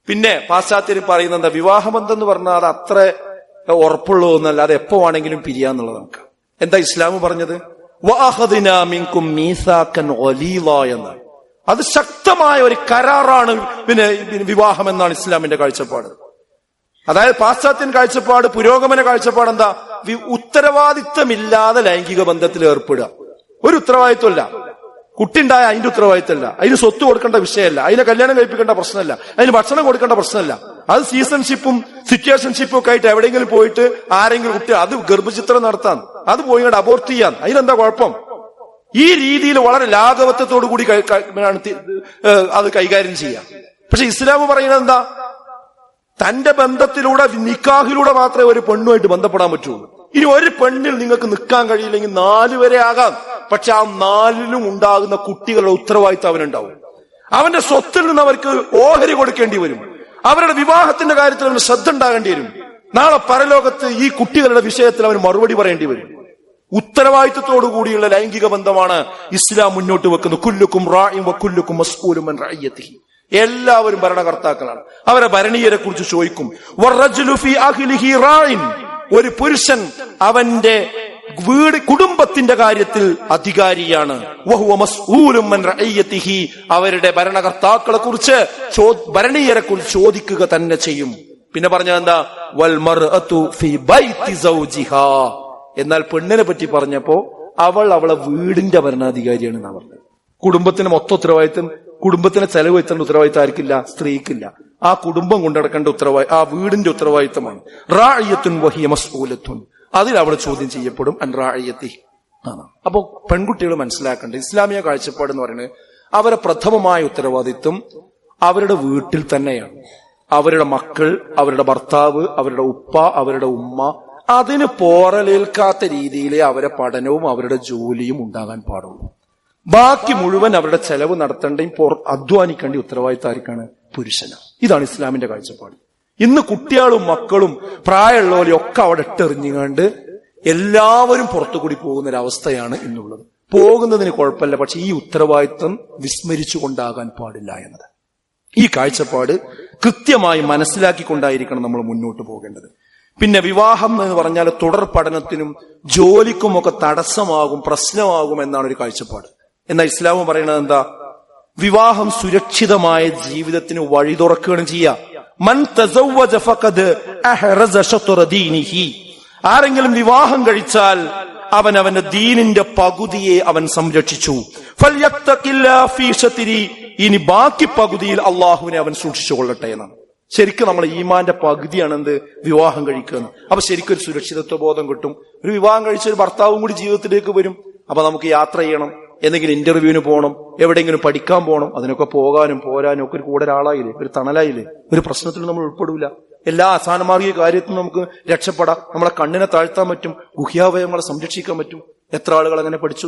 A: പിന്നെ പാശ്ചാത്യർ പറയുന്നത് എന്താ, വിവാഹബന്ധം എന്ന് പറഞ്ഞാൽ അത് അത്ര ഉറപ്പുള്ളതൊന്നല്ല, അത് എപ്പോ വേണമെങ്കിലും പിരിയാന്നുള്ളത്. നമുക്ക് എന്താ ഇസ്ലാം പറഞ്ഞത്? വഅഖദ്നാ മിൻകും മീസാഖൻ ഗലീള എന്നാണ്. അത് ശക്തമായ ഒരു കരാറാണ് പിന്നെ വിവാഹം എന്നാണ് ഇസ്ലാമിന്റെ കാഴ്ചപ്പാട്. അതായത് പാശ്ചാത്യൻ കാഴ്ചപ്പാട്, പുരോഗമന കാഴ്ചപ്പാട് എന്താ? ഉത്തരവാദിത്തമില്ലാതെ ലൈംഗിക ബന്ധത്തിൽ ഏർപ്പെടുക. ഒരു ഉത്തരവാദിത്വമല്ല. കുട്ടിണ്ടായ അതിന്റെ ഉത്തരവാദിത്തമല്ല, അതിന് സ്വത്ത് കൊടുക്കേണ്ട വിഷയമല്ല, അതിനെ കല്യാണം കഴിപ്പിക്കേണ്ട പ്രശ്നമല്ല, അതിന് ഭക്ഷണം കൊടുക്കേണ്ട പ്രശ്നമല്ല. അത് സീസൺഷിപ്പും സിറ്റുവേഷൻഷിപ്പും ഒക്കെ ആയിട്ട് എവിടെയെങ്കിലും പോയിട്ട് ആരെങ്കിലും കുട്ടി അത് ഗർഭചിത്രം നടത്താൻ, അത് പോയി അബോർട്ട് ചെയ്യാൻ, അതിനെന്താ കുഴപ്പം? ഈ രീതിയിൽ വളരെ ലാഘവത്വത്തോടു കൂടി അത് കൈകാര്യം ചെയ്യാം. പക്ഷെ ഇസ്ലാം പറയുന്നത് എന്താ? തന്റെ ബന്ധത്തിലൂടെ, നിക്കാഹിലൂടെ മാത്രമേ ഒരു പെണ്ണുമായിട്ട് ബന്ധപ്പെടാൻ പറ്റുള്ളൂ. ഇനി ഒരു പെണ്ണിൽ നിങ്ങൾക്ക് നിൽക്കാൻ കഴിയില്ലെങ്കിൽ 4 വരെ ആകാം, പക്ഷെ ആ 4ലും ഉണ്ടാകുന്ന കുട്ടികളുടെ ഉത്തരവാദിത്തം അവനുണ്ടാവും. അവന്റെ സ്വത്തിൽ നിന്ന് അവർക്ക് ഓഹരി കൊടുക്കേണ്ടി വരും. അവരുടെ വിവാഹത്തിന്റെ കാര്യത്തിൽ അവന് ശ്രദ്ധ ഉണ്ടാകേണ്ടി വരും. നാളെ പരലോകത്ത് ഈ കുട്ടികളുടെ വിഷയത്തിൽ അവന് മറുപടി പറയേണ്ടി വരും. ഉത്തരവാദിത്തത്തോടു കൂടിയുള്ള ലൈംഗിക ബന്ധമാണ് ഇസ്ലാം മുന്നോട്ട് വെക്കുന്നത്. കുല്ലുക്കും റാഇൻ വകുല്ലുക്കും മസ്ഊലുൻ അൻ റഅയ്യതിഹി, എല്ലാവരും ഭരണകർത്താക്കളാണ്. അവരെ ഭരണീയരെ കുറിച്ച് ചോദിക്കും. വറജുലു ഫീ അഹ്ലിഹി റാഇൻ, ഒരു പുരുഷൻ അവന്റെ കുടുംബത്തിന്റെ കാര്യത്തിൽ അധികാരിയാണ്. വഹുവ മസ്ഊലുൻ മൻ റഅയ്യതിഹി, അവരുടെ ഭരണകർത്താക്കളെ കുറിച്ച് ഭരണീയരെ കുറിച്ച് ചോദിക്കുക തന്നെ ചെയ്യും. പിന്നെ പറഞ്ഞത് എന്താ? വൽ മർഅതു ഫീ ബൈതി സൗജിഹാ. എന്നാൽ പെണ്ണിനെ പറ്റി പറഞ്ഞപ്പോ അവളെ വീടിന്റെ ഭരണാധികാരിയാണെന്നാണ് പറഞ്ഞത്. കുടുംബത്തിന് മൊത്തം ഉത്തരവാദിത്വം, കുടുംബത്തിന് ചെലവ് എത്തേണ്ട ഉത്തരവാദിത്വം ആർക്കില്ല? സ്ത്രീക്കില്ല. ആ കുടുംബം കൊണ്ടടക്കേണ്ട ആ വീടിന്റെ ഉത്തരവാദിത്തമാണ്. റാഇയത്തുൻ വഹിയ മസ്ഊലത്തുൻ, അതിൽ അവൾ ചോദ്യം ചെയ്യപ്പെടും. അൻ റാഇയതി ആണ്. അപ്പൊ പെൺകുട്ടികൾ മനസ്സിലാക്കേണ്ടത് ഇസ്ലാമിക കാഴ്ചപ്പാട് എന്ന് പറയുന്നത് അവരെ പ്രഥമമായ ഉത്തരവാദിത്വം അവരുടെ വീട്ടിൽ തന്നെയാണ്. അവരുടെ മക്കൾ, അവരുടെ ഭർത്താവ്, അവരുടെ ഉപ്പ, അവരുടെ ഉമ്മ, അതിന് പോറലേൽക്കാത്ത രീതിയിലെ അവരെ പഠനവും അവരുടെ ജോലിയും ഉണ്ടാകാൻ പാടുള്ളൂ. ബാക്കി മുഴുവൻ അവരുടെ ചെലവ് നടത്തേണ്ടയും അധ്വാനിക്കേണ്ട ഉത്തരവാദിത്തം ആർക്കാണ്? പുരുഷനാണ്. ഇതാണ് ഇസ്ലാമിന്റെ കാഴ്ചപ്പാട്. ഇന്ന് കുട്ടികളും മക്കളും പ്രായമുള്ളവരും ഒക്കെ അവിടെ ഇട്ടെറിഞ്ഞുകൊണ്ട് എല്ലാവരും പുറത്തുകൂടി പോകുന്നൊരവസ്ഥയാണ് ഇന്നുള്ളത്. പോകുന്നതിന് കുഴപ്പമില്ല, പക്ഷെ ഈ ഉത്തരവാദിത്വം വിസ്മരിച്ചുകൊണ്ടാകാൻ പാടില്ല എന്നത്. ഈ കാഴ്ചപ്പാട് കൃത്യമായി മനസ്സിലാക്കിക്കൊണ്ടായിരിക്കണം നമ്മൾ മുന്നോട്ട് പോകേണ്ടത്. പിന്നെ വിവാഹം എന്ന് പറഞ്ഞാൽ തുടർ പഠനത്തിനും ജോലിക്കുമൊക്കെ തടസ്സമാകും, പ്രശ്നമാകും എന്നാണ് ഒരു കാഴ്ചപ്പാട്. എന്നാൽ ഇസ്ലാം പറയുന്നത് എന്താ? വിവാഹം സുരക്ഷിതമായ ജീവിതത്തിന് വഴി തുറക്കുകയാണ് ചെയ്യുക. മൻ തസവ്വജ ഫഖദ് അഹ്റസ ശത്റ ദീനിഹി, ആരെങ്കിലും വിവാഹം കഴിച്ചാൽ അവൻ അവന്റെ ദീനിന്റെ പകുതിയെ അവൻ സംരക്ഷിച്ചു. ഫൽയത്തഖില്ലാ ഫീ ശത്രി, ഇനി ബാക്കി പകുതിയിൽ അള്ളാഹുവിനെ അവൻ സൂക്ഷിച്ചു കൊള്ളട്ടെ എന്നാണ്. ശരിക്കും നമ്മൾ ഈമാന്റെ പകുതിയാണ് എന്ത്? വിവാഹം കഴിക്കുക. അപ്പൊ ശരിക്കും ഒരു സുരക്ഷിതത്വ ബോധം കിട്ടും. ഒരു വിവാഹം കഴിച്ച ഒരു ഭർത്താവും കൂടി ജീവിതത്തിലേക്ക് വരും. അപ്പൊ നമുക്ക് യാത്ര ചെയ്യണം, എന്തെങ്കിലും ഇന്റർവ്യൂവിന് പോകണം, എവിടെയെങ്കിലും പഠിക്കാൻ പോകണം, അതിനൊക്കെ പോകാനും പോരാനും ഒക്കെ ഒരു കൂടെ ഒരാളായില്ലേ, ഒരു തണലായില്ലേ. ഒരു പ്രശ്നത്തിൽ നമ്മൾ ഉൾപ്പെടില്ല. എല്ലാ അസാനമാർഗിക കാര്യത്തിനും നമുക്ക് രക്ഷപ്പെടാം. നമ്മളെ കണ്ണിനെ താഴ്ത്താൻ പറ്റും, ഗുഹ്യാവയവങ്ങളെ സംരക്ഷിക്കാൻ പറ്റും. എത്ര ആളുകൾ അങ്ങനെ പഠിച്ചു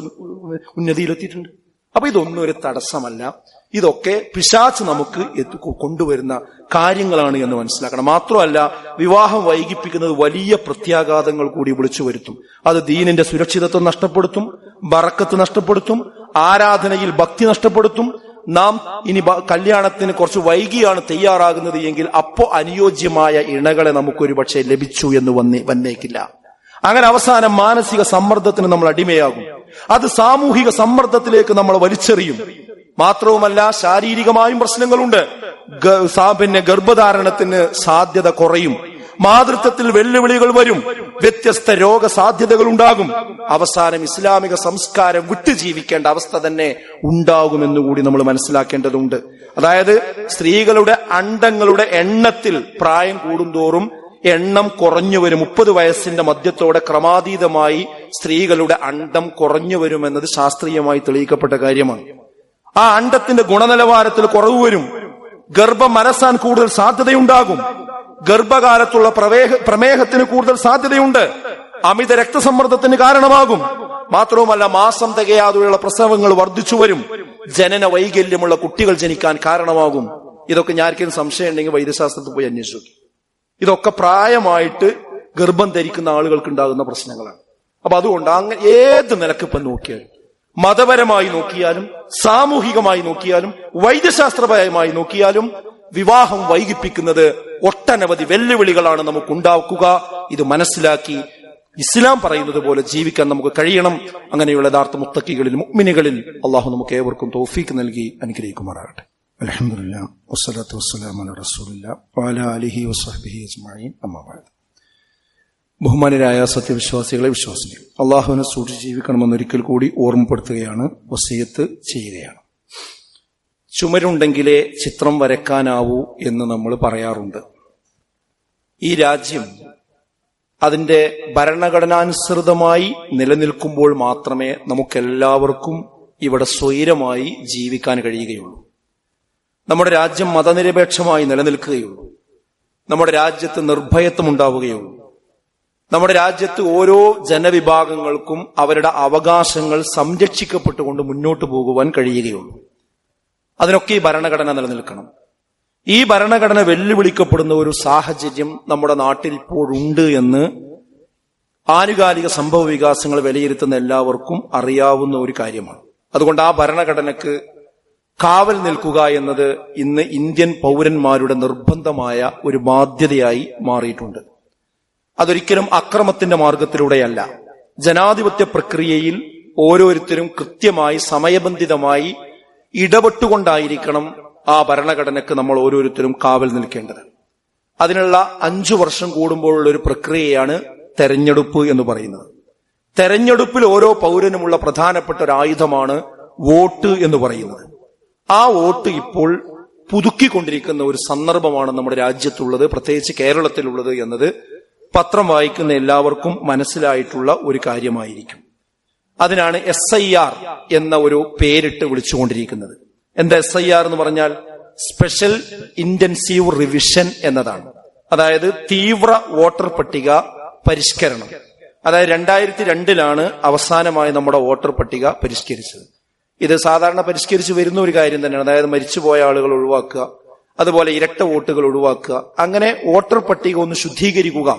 A: ഉന്നതിയിലെത്തിയിട്ടുണ്ട്. അപ്പൊ ഇതൊന്നും ഒരു തടസ്സമല്ല. ഇതൊക്കെ പിശാച് നമുക്ക് കൊണ്ടുവരുന്ന കാര്യങ്ങളാണ് എന്ന് മനസ്സിലാക്കണം. മാത്രമല്ല, വിവാഹം വൈകിപ്പിക്കുന്നത് വലിയ പ്രത്യാഘാതങ്ങൾ കൂടി വിളിച്ചു വരുത്തും. അത് ദീനിന്റെ സുരക്ഷിതത്വം നഷ്ടപ്പെടുത്തും, ബറക്കത്ത് നഷ്ടപ്പെടുത്തും, ആരാധനയിൽ ഭക്തി നഷ്ടപ്പെടുത്തും. നാം ഇനി കല്യാണത്തിന് കുറച്ച് വൈകിയാണ് തയ്യാറാകുന്നത് എങ്കിൽ അപ്പോ അനുയോജ്യമായ ഇണകളെ നമുക്കൊരു പക്ഷേ ലഭിച്ചു എന്ന് വന്നേക്കില്ല. അങ്ങനെ അവസാനം മാനസിക സമ്മർദ്ദത്തിന് നമ്മൾ അടിമയാകും. അത് സാമൂഹിക സമ്മർദ്ദത്തിലേക്ക് നമ്മൾ വലിച്ചെറിയും. മാത്രവുമല്ല, ശാരീരികമായും പ്രശ്നങ്ങളുണ്ട്. പിന്നെ ഗർഭധാരണത്തിന് സാധ്യത കുറയും, മാതൃത്വത്തിൽ വെല്ലുവിളികൾ വരും, വ്യത്യസ്ത രോഗസാധ്യതകൾ ഉണ്ടാകും. അവസാനം ഇസ്ലാമിക സംസ്കാരം വിട്ടു ജീവിക്കേണ്ട അവസ്ഥ തന്നെ ഉണ്ടാകുമെന്നുകൂടി നമ്മൾ മനസ്സിലാക്കേണ്ടതുണ്ട്. അതായത് സ്ത്രീകളുടെ അണ്ടങ്ങളുടെ എണ്ണത്തിൽ പ്രായം കൂടുന്തോറും എണ്ണം കുറഞ്ഞു വരും. 30 വയസ്സിന്റെ മധ്യത്തോടെ ക്രമാതീതമായി സ്ത്രീകളുടെ അണ്ടം കുറഞ്ഞു വരുമെന്നത് ശാസ്ത്രീയമായി തെളിയിക്കപ്പെട്ട കാര്യമാണ്. ആ അണ്ടത്തിന്റെ ഗുണനിലവാരത്തിൽ കുറവ് വരും. ഗർഭം മനസ്സാൻ കൂടുതൽ സാധ്യതയുണ്ടാകും. ഗർഭകാലത്തുള്ള പ്രമേഹത്തിന് കൂടുതൽ സാധ്യതയുണ്ട്. അമിത രക്തസമ്മർദ്ദത്തിന് കാരണമാകും. മാത്രവുമല്ല, മാസം തികയാതെയുള്ള പ്രസവങ്ങൾ വർദ്ധിച്ചു വരും. ജനന വൈകല്യമുള്ള കുട്ടികൾ ജനിക്കാൻ കാരണമാകും. ഇതൊക്കെ ഞാർക്കും സംശയം ഉണ്ടെങ്കിൽ വൈദ്യശാസ്ത്രത്തിൽ പോയി അന്വേഷിച്ചു. ഇതൊക്കെ പ്രായമായിട്ട് ഗർഭം ധരിക്കുന്ന ആളുകൾക്ക് ഉണ്ടാകുന്ന പ്രശ്നങ്ങളാണ്. അപ്പൊ അതുകൊണ്ട് അങ്ങനെ ഏത് നിലക്ക് ഇപ്പം നോക്കിയാലും, മതപരമായി നോക്കിയാലും, സാമൂഹികമായി നോക്കിയാലും, വൈദ്യശാസ്ത്രപരമായി നോക്കിയാലും, വിവാഹം വൈകിപ്പിക്കുന്നത് ഒട്ടനവധി വെല്ലുവിളികളാണ് നമുക്കുണ്ടാക്കുക. ഇത് മനസ്സിലാക്കി ഇസ്ലാം പറയുന്നത് പോലെ ജീവിക്കാൻ നമുക്ക് കഴിയണം. അങ്ങനെയുള്ള യഥാർത്ഥ മുത്തക്കികളിൽ, മുഅ്മിനുകളിൽ അള്ളാഹു നമുക്ക് ഏവർക്കും തൗഫീഖ് നൽകി അനുഗ്രഹിക്കുമാറാകട്ടെ. അൽഹംദുലില്ലാഹ് വസ്സലാത്തു വസ്സലാമു അലാ റസൂലില്ലാഹ് വഅലാ ആലിഹി വസ്സഹ്ബിഹി അജ്മഈൻ. അമ്മാ ബഅദ്. ബഹുമാനരായ സത്യവിശ്വാസികളെ, വിശ്വാസികൾ, അള്ളാഹുവിനെ സൂക്ഷിച്ച് ജീവിക്കണമെന്നൊരിക്കൽ കൂടി ഓർമ്മപ്പെടുത്തുകയാണ്, വസിയത്ത് ചെയ്യുകയാണ്. ചുമരുണ്ടെങ്കിലേ ചിത്രം വരയ്ക്കാനാവൂ എന്ന് നമ്മൾ പറയാറുണ്ട്. ഈ രാജ്യം അതിന്റെ ഭരണഘടനാനുസൃതമായി നിലനിൽക്കുമ്പോൾ മാത്രമേ നമുക്കെല്ലാവർക്കും ഇവിടെ സ്വൈരമായി ജീവിക്കാൻ കഴിയുകയുള്ളൂ. നമ്മുടെ രാജ്യം മതനിരപേക്ഷമായി നിലനിൽക്കുകയുള്ളൂ. നമ്മുടെ രാജ്യത്ത് നിർഭയത്വം ഉണ്ടാവുകയുള്ളൂ. നമ്മുടെ രാജ്യത്ത് ഓരോ ജനവിഭാഗങ്ങൾക്കും അവരുടെ അവകാശങ്ങൾ സംരക്ഷിക്കപ്പെട്ടുകൊണ്ട് മുന്നോട്ട് പോകുവാൻ കഴിയുകയുള്ളൂ. അതിനൊക്കെ ഈ ഭരണഘടന നിലനിൽക്കണം. ഈ ഭരണഘടന വെല്ലുവിളിക്കപ്പെടുന്ന ഒരു സാഹചര്യം നമ്മുടെ നാട്ടിൽ ഇപ്പോഴുണ്ട് എന്ന് ആനുകാലിക സംഭവ വികാസങ്ങൾ വിലയിരുത്തുന്ന എല്ലാവർക്കും അറിയാവുന്ന ഒരു കാര്യമാണ്. അതുകൊണ്ട് ആ ഭരണഘടനക്ക് കാവൽ നിൽക്കുക എന്നത് ഇന്ന് ഇന്ത്യൻ പൗരന്മാരുടെ നിർബന്ധമായ ഒരു ബാധ്യതയായി മാറിയിട്ടുണ്ട്. അതൊരിക്കലും അക്രമത്തിന്റെ മാർഗത്തിലൂടെയല്ല, ജനാധിപത്യ പ്രക്രിയയിൽ ഓരോരുത്തരും കൃത്യമായി സമയബന്ധിതമായി ഇടപെട്ടുകൊണ്ടായിരിക്കണം ആ ഭരണഘടനയ്ക്ക് നമ്മൾ ഓരോരുത്തരും കാവൽ നിൽക്കേണ്ടത്. അതിനുള്ള 5 വർഷം കൂടുമ്പോഴുള്ള ഒരു പ്രക്രിയയാണ് തെരഞ്ഞെടുപ്പ് എന്ന് പറയുന്നത്. തെരഞ്ഞെടുപ്പിൽ ഓരോ പൗരനുമുള്ള പ്രധാനപ്പെട്ട ഒരു ആയുധമാണ് വോട്ട് എന്ന് പറയുന്നത്. ആ വോട്ട് ഇപ്പോൾ പുതുക്കിക്കൊണ്ടിരിക്കുന്ന ഒരു സന്ദർഭമാണ് നമ്മുടെ രാജ്യത്തുള്ളത്, പ്രത്യേകിച്ച് കേരളത്തിലുള്ളത് എന്നത് പത്രം വായിക്കുന്ന എല്ലാവർക്കും മനസ്സിലായിട്ടുള്ള ഒരു കാര്യമായിരിക്കും. അതിനാണ് SIR എന്ന ഒരു പേരിട്ട് വിളിച്ചുകൊണ്ടിരിക്കുന്നത്. എന്താ SIR എന്ന് പറഞ്ഞാൽ? സ്പെഷ്യൽ ഇന്റൻസീവ് റിവിഷൻ എന്നതാണ്. അതായത് തീവ്ര വോട്ടർ പട്ടിക പരിഷ്കരണം. അതായത് 2002 അവസാനമായി നമ്മുടെ വോട്ടർ പട്ടിക പരിഷ്കരിച്ചത്. ഇത് സാധാരണ പരിഷ്കരിച്ചു വരുന്ന ഒരു കാര്യം തന്നെയാണ്. അതായത് മരിച്ചുപോയ ആളുകൾ ഒഴിവാക്കുക, അതുപോലെ ഇരട്ട വോട്ടുകൾ ഒഴിവാക്കുക, അങ്ങനെ വോട്ടർ പട്ടിക ഒന്ന് ശുദ്ധീകരിക്കുക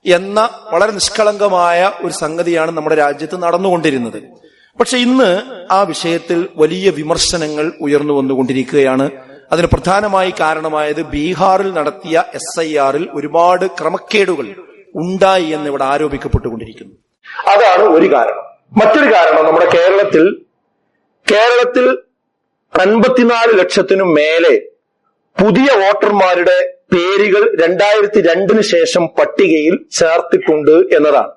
A: എന്ന വളരെ നിഷ്കളങ്കമായ ഒരു സംഗതിയാണ് നമ്മുടെ രാജ്യത്ത് നടന്നുകൊണ്ടിരുന്നത്. പക്ഷെ ഇന്ന് ആ വിഷയത്തിൽ വലിയ വിമർശനങ്ങൾ ഉയർന്നു വന്നുകൊണ്ടിരിക്കുകയാണ്. അതിന് പ്രധാനമായി കാരണമായത് ബീഹാറിൽ നടത്തിയ SIR-ൽ ഒരുപാട് ക്രമക്കേടുകൾ ഉണ്ടായി എന്ന് ഇവിടെ ആരോപിക്കപ്പെട്ടുകൊണ്ടിരിക്കുന്നു. അതാണ് ഒരു കാരണം. മറ്റൊരു കാരണം, നമ്മുടെ കേരളത്തിൽ 54 ലക്ഷത്തിനും മേലെ പുതിയ വോട്ടർമാരുടെ പേരുകൾ 2002 ശേഷം പട്ടികയിൽ ചേർത്തിട്ടുണ്ട് എന്നതാണ്.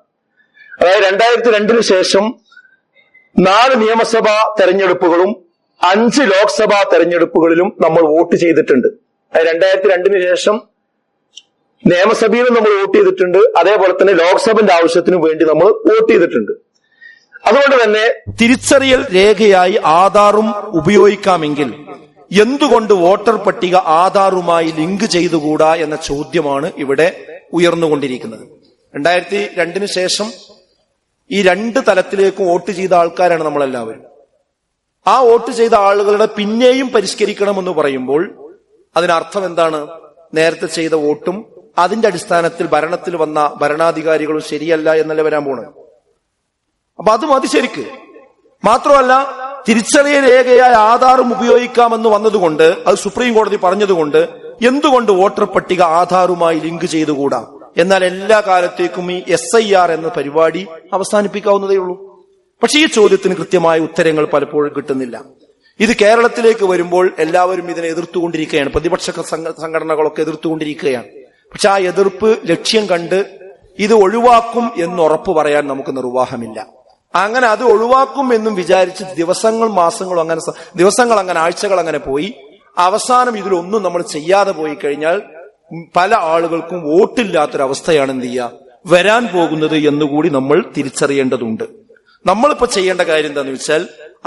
A: അതായത് 2002 ശേഷം 4 നിയമസഭാ തെരഞ്ഞെടുപ്പുകളും 5 ലോക്സഭാ തെരഞ്ഞെടുപ്പുകളിലും നമ്മൾ വോട്ട് ചെയ്തിട്ടുണ്ട്. 2002 ശേഷം നിയമസഭയിലും നമ്മൾ വോട്ട് ചെയ്തിട്ടുണ്ട്, അതേപോലെ തന്നെ ലോക്സഭന്റെ ആവശ്യത്തിനു വേണ്ടി നമ്മൾ വോട്ട് ചെയ്തിട്ടുണ്ട്. അതുകൊണ്ട് തന്നെ തിരിച്ചറിയൽ രേഖയായി ആധാറും ഉപയോഗിക്കാമെങ്കിൽ എന്തുകൊണ്ട് വോട്ടർ പട്ടിക ആധാറുമായി ലിങ്ക് ചെയ്തുകൂടാ എന്ന ചോദ്യമാണ് ഇവിടെ ഉയർന്നുകൊണ്ടിരിക്കുന്നത്. 2002 ശേഷം ഈ 2 തലത്തിലേക്കും വോട്ട് ചെയ്ത ആൾക്കാരാണ് നമ്മളെല്ലാവരും. ആ വോട്ട് ചെയ്ത ആളുകളുടെ പിന്നെയും പരിഷ്കരിക്കണമെന്ന് പറയുമ്പോൾ അതിനർത്ഥം എന്താണ്? നേരത്തെ ചെയ്ത വോട്ടും അതിന്റെ അടിസ്ഥാനത്തിൽ ഭരണത്തിൽ വന്ന ഭരണാധികാരികളും ശരിയല്ല എന്നല്ല വരാൻ പോണത്. അപ്പൊ അത് മതി ശരിക്ക്. മാത്രമല്ല, തിരിച്ചറിയൽ രേഖയായ ആധാറും ഉപയോഗിക്കാമെന്ന് വന്നതുകൊണ്ട്, അത് സുപ്രീം കോടതി പറഞ്ഞതുകൊണ്ട് എന്തുകൊണ്ട് വോട്ടർ പട്ടിക ആധാറുമായി ലിങ്ക് ചെയ്തുകൂടാ? എന്നാൽ എല്ലാ കാലത്തേക്കും ഈ SIR എന്ന പരിപാടി അവസാനിപ്പിക്കാവുന്നതേ ഉള്ളൂ. പക്ഷെ ഈ ചോദ്യത്തിന് കൃത്യമായ ഉത്തരങ്ങൾ പലപ്പോഴും കിട്ടുന്നില്ല. ഇത് കേരളത്തിലേക്ക് വരുമ്പോൾ എല്ലാവരും ഇതിനെ എതിർത്തുകൊണ്ടിരിക്കുകയാണ്. പ്രതിപക്ഷ സംഘടനകളൊക്കെ എതിർത്തുകൊണ്ടിരിക്കുകയാണ്. പക്ഷെ ആ എതിർപ്പ് ലക്ഷ്യം കണ്ട് ഇത് ഒഴിവാക്കും എന്ന് ഉറപ്പ് പറയാൻ നമുക്ക് നിർവാഹമില്ല. അങ്ങനെ അത് ഒഴിവാക്കും എന്നും വിചാരിച്ച് ദിവസങ്ങൾ അങ്ങനെ ആഴ്ചകൾ അങ്ങനെ പോയി അവസാനം ഇതിലൊന്നും നമ്മൾ ചെയ്യാതെ പോയി കഴിഞ്ഞാൽ പല ആളുകൾക്കും വോട്ടില്ലാത്തൊരവസ്ഥയാണ് എന്ത് ചെയ്യുക വരാൻ പോകുന്നത് എന്നുകൂടി നമ്മൾ തിരിച്ചറിയേണ്ടതുണ്ട്. നമ്മളിപ്പോ ചെയ്യേണ്ട കാര്യം എന്താന്ന് വെച്ചാൽ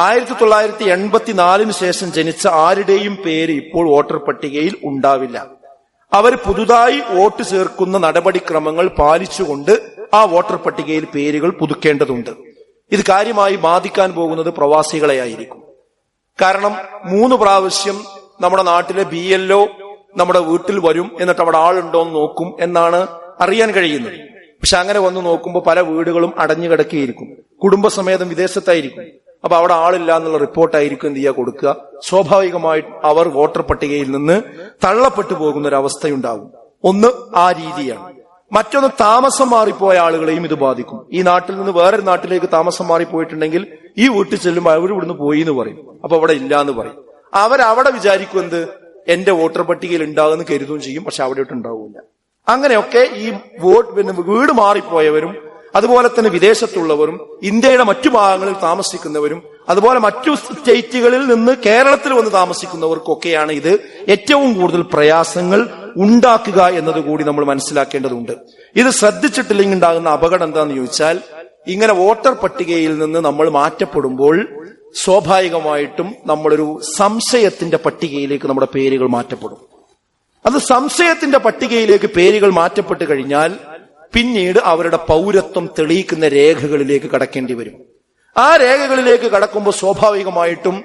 A: 1984 ശേഷം ജനിച്ച ആരുടെയും പേര് ഇപ്പോൾ വോട്ടർ പട്ടികയിൽ ഉണ്ടാവില്ല. അവർ പുതുതായി വോട്ട് ചേർക്കുന്ന നടപടിക്രമങ്ങൾ പാലിച്ചുകൊണ്ട് ആ വോട്ടർ പട്ടികയിൽ പേരുകൾ പുതുക്കേണ്ടതുണ്ട്. ഇത് കാര്യമായി ബാധിക്കാൻ പോകുന്നത് പ്രവാസികളെയായിരിക്കും. കാരണം 3 പ്രാവശ്യം നമ്മുടെ നാട്ടിലെ BLO നമ്മുടെ വീട്ടിൽ വരും, എന്നിട്ട് അവിടെ ആളുണ്ടോ എന്ന് നോക്കും എന്നാണ് അറിയാൻ കഴിയുന്നത്. പക്ഷെ അങ്ങനെ വന്ന് നോക്കുമ്പോൾ പല വീടുകളും അടഞ്ഞു കിടക്കുകയായിരിക്കും, കുടുംബസമേതം വിദേശത്തായിരിക്കും. അപ്പൊ അവിടെ ആളില്ല എന്നുള്ള റിപ്പോർട്ടായിരിക്കും എന്ത് ചെയ്യുക കൊടുക്കുക. സ്വാഭാവികമായിട്ട് അവർ വോട്ടർ പട്ടികയിൽ നിന്ന് തള്ളപ്പെട്ടു പോകുന്ന ഒരു അവസ്ഥയുണ്ടാകും. ഒന്ന് ആ രീതിയാണ്. മറ്റൊന്ന്, താമസം മാറിപ്പോയ ആളുകളെയും ഇത് ബാധിക്കും. ഈ നാട്ടിൽ നിന്ന് വേറൊരു നാട്ടിലേക്ക് താമസം മാറിപ്പോയിട്ടുണ്ടെങ്കിൽ ഈ വീട്ടിൽ ചെല്ലുമ്പോൾ അവർ ഇവിടുന്ന് പോയി എന്ന് പറയും, അപ്പൊ അവിടെ ഇല്ല എന്ന് പറയും. അവരവിടെ വിചാരിക്കും എന്ത്, എന്റെ വോട്ടർ പട്ടികയിൽ ഉണ്ടാകുമെന്ന് കരുതുകയും ചെയ്യും, പക്ഷെ അവിടെ ഉണ്ടാവില്ല. അങ്ങനെയൊക്കെ ഈ വീട് മാറിപ്പോയവരും അതുപോലെ തന്നെ വിദേശത്തുള്ളവരും ഇന്ത്യയുടെ മറ്റു ഭാഗങ്ങളിൽ താമസിക്കുന്നവരും അതുപോലെ മറ്റു സ്റ്റേറ്റുകളിൽ നിന്ന് കേരളത്തിൽ വന്ന് താമസിക്കുന്നവർക്കൊക്കെയാണ് ഇത് ഏറ്റവും കൂടുതൽ പ്രയാസങ്ങൾ ഉണ്ടാക്കുക എന്നതുകൂടി നമ്മൾ മനസ്സിലാക്കേണ്ടതുണ്ട്. ഇത് ശ്രദ്ധിച്ചിട്ടില്ലെങ്കിൽ ഉണ്ടാകുന്ന അപകടം എന്താണെന്ന് ചോദിച്ചാൽ, ഇങ്ങനെ വോട്ടർ പട്ടികയിൽ നിന്ന് നമ്മൾ മാറ്റപ്പെടുമ്പോൾ സ്വാഭാവികമായിട്ടും നമ്മളൊരു സംശയത്തിന്റെ പട്ടികയിലേക്ക് നമ്മുടെ പേരുകൾ മാറ്റപ്പെടും. അത് സംശയത്തിന്റെ പട്ടികയിലേക്ക് പേരുകൾ മാറ്റപ്പെട്ട് കഴിഞ്ഞാൽ പിന്നീട് അവരുടെ പൗരത്വം തെളിയിക്കുന്ന രേഖകളിലേക്ക് കടക്കേണ്ടി വരും. ആ രേഖകളിലേക്ക് കടക്കുമ്പോൾ സ്വാഭാവികമായിട്ടും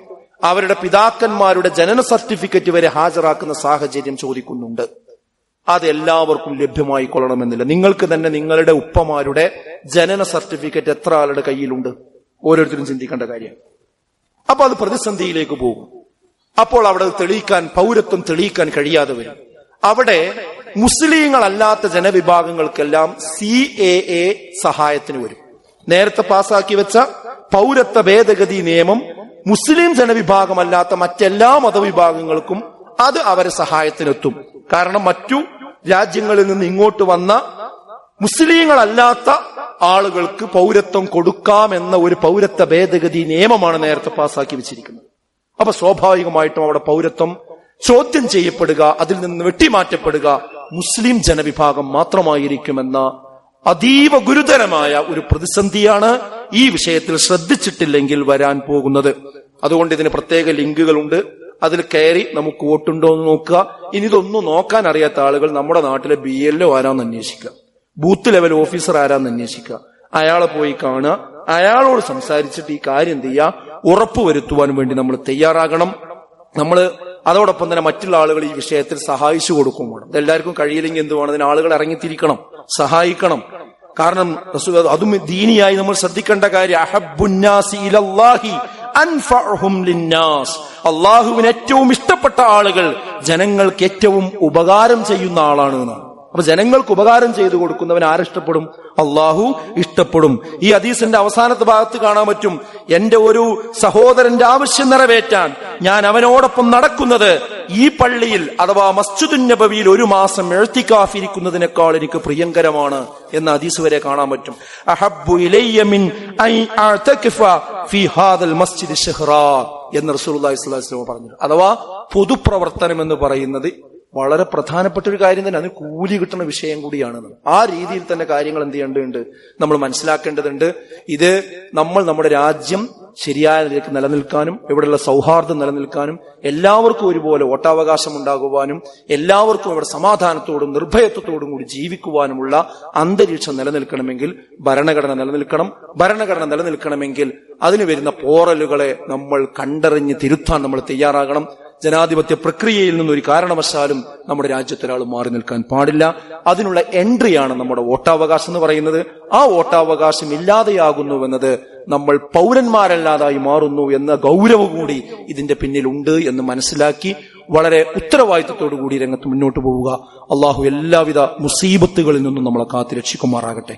A: അവരുടെ പിതാക്കന്മാരുടെ ജനന സർട്ടിഫിക്കറ്റ് വരെ ഹാജരാക്കുന്ന സാഹചര്യം ചോദിക്കുന്നുണ്ട്. അത് എല്ലാവർക്കും ലഭ്യമായി കൊള്ളണമെന്നില്ല. നിങ്ങൾക്ക് തന്നെ നിങ്ങളുടെ ഉപ്പമാരുടെ ജനന സർട്ടിഫിക്കറ്റ് എത്ര ആളുടെ കയ്യിലുണ്ട്? ഓരോരുത്തരും ചിന്തിക്കേണ്ട കാര്യം. അപ്പൊ അത് പ്രതിസന്ധിയിലേക്ക് പോകും. അപ്പോൾ അവിടെ തെളിയിക്കാൻ, പൗരത്വം തെളിയിക്കാൻ കഴിയാതെ വരും. അവിടെ മുസ്ലിങ്ങളല്ലാത്ത ജനവിഭാഗങ്ങൾക്കെല്ലാം CAA സഹായത്തിന് വരും. നേരത്തെ പാസാക്കി വെച്ച പൗരത്വ ഭേദഗതി നിയമം മുസ്ലിം ജനവിഭാഗമല്ലാത്ത മറ്റെല്ലാ മതവിഭാഗങ്ങൾക്കും അത് അവരെ സഹായത്തിനെത്തും. കാരണം മറ്റു രാജ്യങ്ങളിൽ നിന്ന് ഇങ്ങോട്ട് വന്ന മുസ്ലിങ്ങളല്ലാത്ത ആളുകൾക്ക് പൗരത്വം കൊടുക്കാമെന്ന ഒരു പൗരത്വ ഭേദഗതി നിയമമാണ് നേരത്തെ പാസാക്കി വെച്ചിരിക്കുന്നത്. അപ്പൊ സ്വാഭാവികമായിട്ടും അവിടെ പൗരത്വം ചോദ്യം ചെയ്യപ്പെടുക, അതിൽ നിന്ന് വെട്ടിമാറ്റപ്പെടുക മുസ്ലിം ജനവിഭാഗം മാത്രമായിരിക്കുമെന്ന അതീവ ഗുരുതരമായ ഒരു പ്രതിസന്ധിയാണ് ഈ വിഷയത്തിൽ ശ്രദ്ധിച്ചിട്ടില്ലെങ്കിൽ വരാൻ പോകുന്നത്. അതുകൊണ്ട് ഇതിന് പ്രത്യേക ലിങ്കുകളുണ്ട്, അതിൽ കയറി നമുക്ക് വോട്ടുണ്ടോ എന്ന് നോക്കുക. ഇനി ഇതൊന്നും നോക്കാൻ അറിയാത്ത ആളുകൾ നമ്മുടെ നാട്ടിലെ BLO ആരാന്ന് അന്വേഷിക്കുക, ബൂത്ത് ലെവൽ ഓഫീസർ ആരാന്ന് അന്വേഷിക്കുക, അയാളെ പോയി കാണുക, അയാളോട് സംസാരിച്ചിട്ട് ഈ കാര്യം എന്ത് ചെയ്യുക, ഉറപ്പുവരുത്തുവാൻ വേണ്ടി നമ്മൾ തയ്യാറാകണം. നമ്മൾ അതോടൊപ്പം തന്നെ മറ്റുള്ള ആളുകൾ ഈ വിഷയത്തിൽ സഹായിച്ചു കൊടുക്കും വേണം. ഇതെല്ലാവർക്കും കഴിയില്ലെങ്കിൽ എന്ത് വേണം, അതിന് ആളുകൾ ഇറങ്ങിത്തിരിക്കണം, സഹായിക്കണം. കാരണം അതും ദീനിയായി നമ്മൾ ശ്രദ്ധിക്കേണ്ട കാര്യം, അഹബ്ബുന്നാസി ഇലല്ലാഹി അൻഫഉഹും ലിന്നാസ്, അള്ളാഹുവിന് ഏറ്റവും ഇഷ്ടപ്പെട്ട ആളുകൾ ജനങ്ങൾക്ക് ഏറ്റവും ഉപകാരം ചെയ്യുന്ന ആളാണ് എന്നാണ്. അപ്പൊ ജനങ്ങൾക്ക് ഉപകാരം ചെയ്തു കൊടുക്കുന്നവൻ ആരിഷ്ടപ്പെടും? അള്ളാഹു ഇഷ്ടപ്പെടും. ഈ ഹദീസിന്റെ അവസാനത്തെ ഭാഗത്ത് കാണാൻ പറ്റും, എന്റെ ഒരു സഹോദരന്റെ ആവശ്യം നിറവേറ്റാൻ ഞാൻ അവനോടൊപ്പം നടക്കുന്നത് ഈ പള്ളിയിൽ അഥവാ മസ്ജിദുൻ നബവിയിൽ 1 മാസം ഇഅ്തികാഫിരിക്കുന്നതിനേക്കാൾ എനിക്ക് പ്രിയങ്കരമാണ് എന്ന ഹദീസ് വരെ കാണാൻ പറ്റും. അഹബ്ബു ഇലയ്യ മിൻ അൻ അഅ്തകിഫ ഫീ ഹാദൽ മസ്ജിദ് ശഹ്റാ എന്ന് റസൂലുള്ളാഹി സ്വല്ലല്ലാഹു അലൈഹി വസല്ലം പറഞ്ഞു. അഥവാ പൊതുപ്രവർത്തനം എന്ന് പറയുന്നത് വളരെ പ്രധാനപ്പെട്ട ഒരു കാര്യം തന്നെ, അതിന് കൂലി കിട്ടുന്ന വിഷയം കൂടിയാണ്. ആ രീതിയിൽ തന്നെ കാര്യങ്ങൾ എന്ത് ചെയ്യേണ്ടതുണ്ട്, നമ്മൾ മനസ്സിലാക്കേണ്ടതുണ്ട്. ഇത് നമ്മൾ നമ്മുടെ രാജ്യം ശരിയായ നിലയ്ക്ക് നിലനിൽക്കാനും ഇവിടെയുള്ള സൗഹാർദ്ദം നിലനിൽക്കാനും എല്ലാവർക്കും ഒരുപോലെ വോട്ടവകാശം ഉണ്ടാകുവാനും എല്ലാവർക്കും ഇവിടെ സമാധാനത്തോടും നിർഭയത്വത്തോടും കൂടി ജീവിക്കുവാനുമുള്ള അന്തരീക്ഷം നിലനിൽക്കണമെങ്കിൽ ഭരണഘടന നിലനിൽക്കണം. ഭരണഘടന നിലനിൽക്കണമെങ്കിൽ അതിന് വരുന്ന പോറലുകളെ നമ്മൾ കണ്ടറിഞ്ഞ് തിരുത്താൻ നമ്മൾ തയ്യാറാകണം. ജനാധിപത്യ പ്രക്രിയയിൽ നിന്നൊരു കാരണവശാലും നമ്മുടെ രാജ്യത്തൊരാൾ മാറി നിൽക്കാൻ പാടില്ല. അതിനുള്ള എൻട്രിയാണ് നമ്മുടെ വോട്ടവകാശം എന്ന് പറയുന്നത്. ആ വോട്ടവകാശം ഇല്ലാതെയാകുന്നുവെന്നത് നമ്മൾ പൗരന്മാരല്ലാതായി മാറുന്നു എന്ന ഗൗരവം കൂടി ഇതിന്റെ പിന്നിലുണ്ട് എന്ന് മനസ്സിലാക്കി വളരെ ഉത്തരവാദിത്തത്തോടു കൂടി രംഗത്ത് മുന്നോട്ട് പോവുക. അള്ളാഹു എല്ലാവിധ മുസീബത്തുകളിൽ നിന്നും നമ്മളെ കാത്തുരക്ഷിക്കുമാറാകട്ടെ.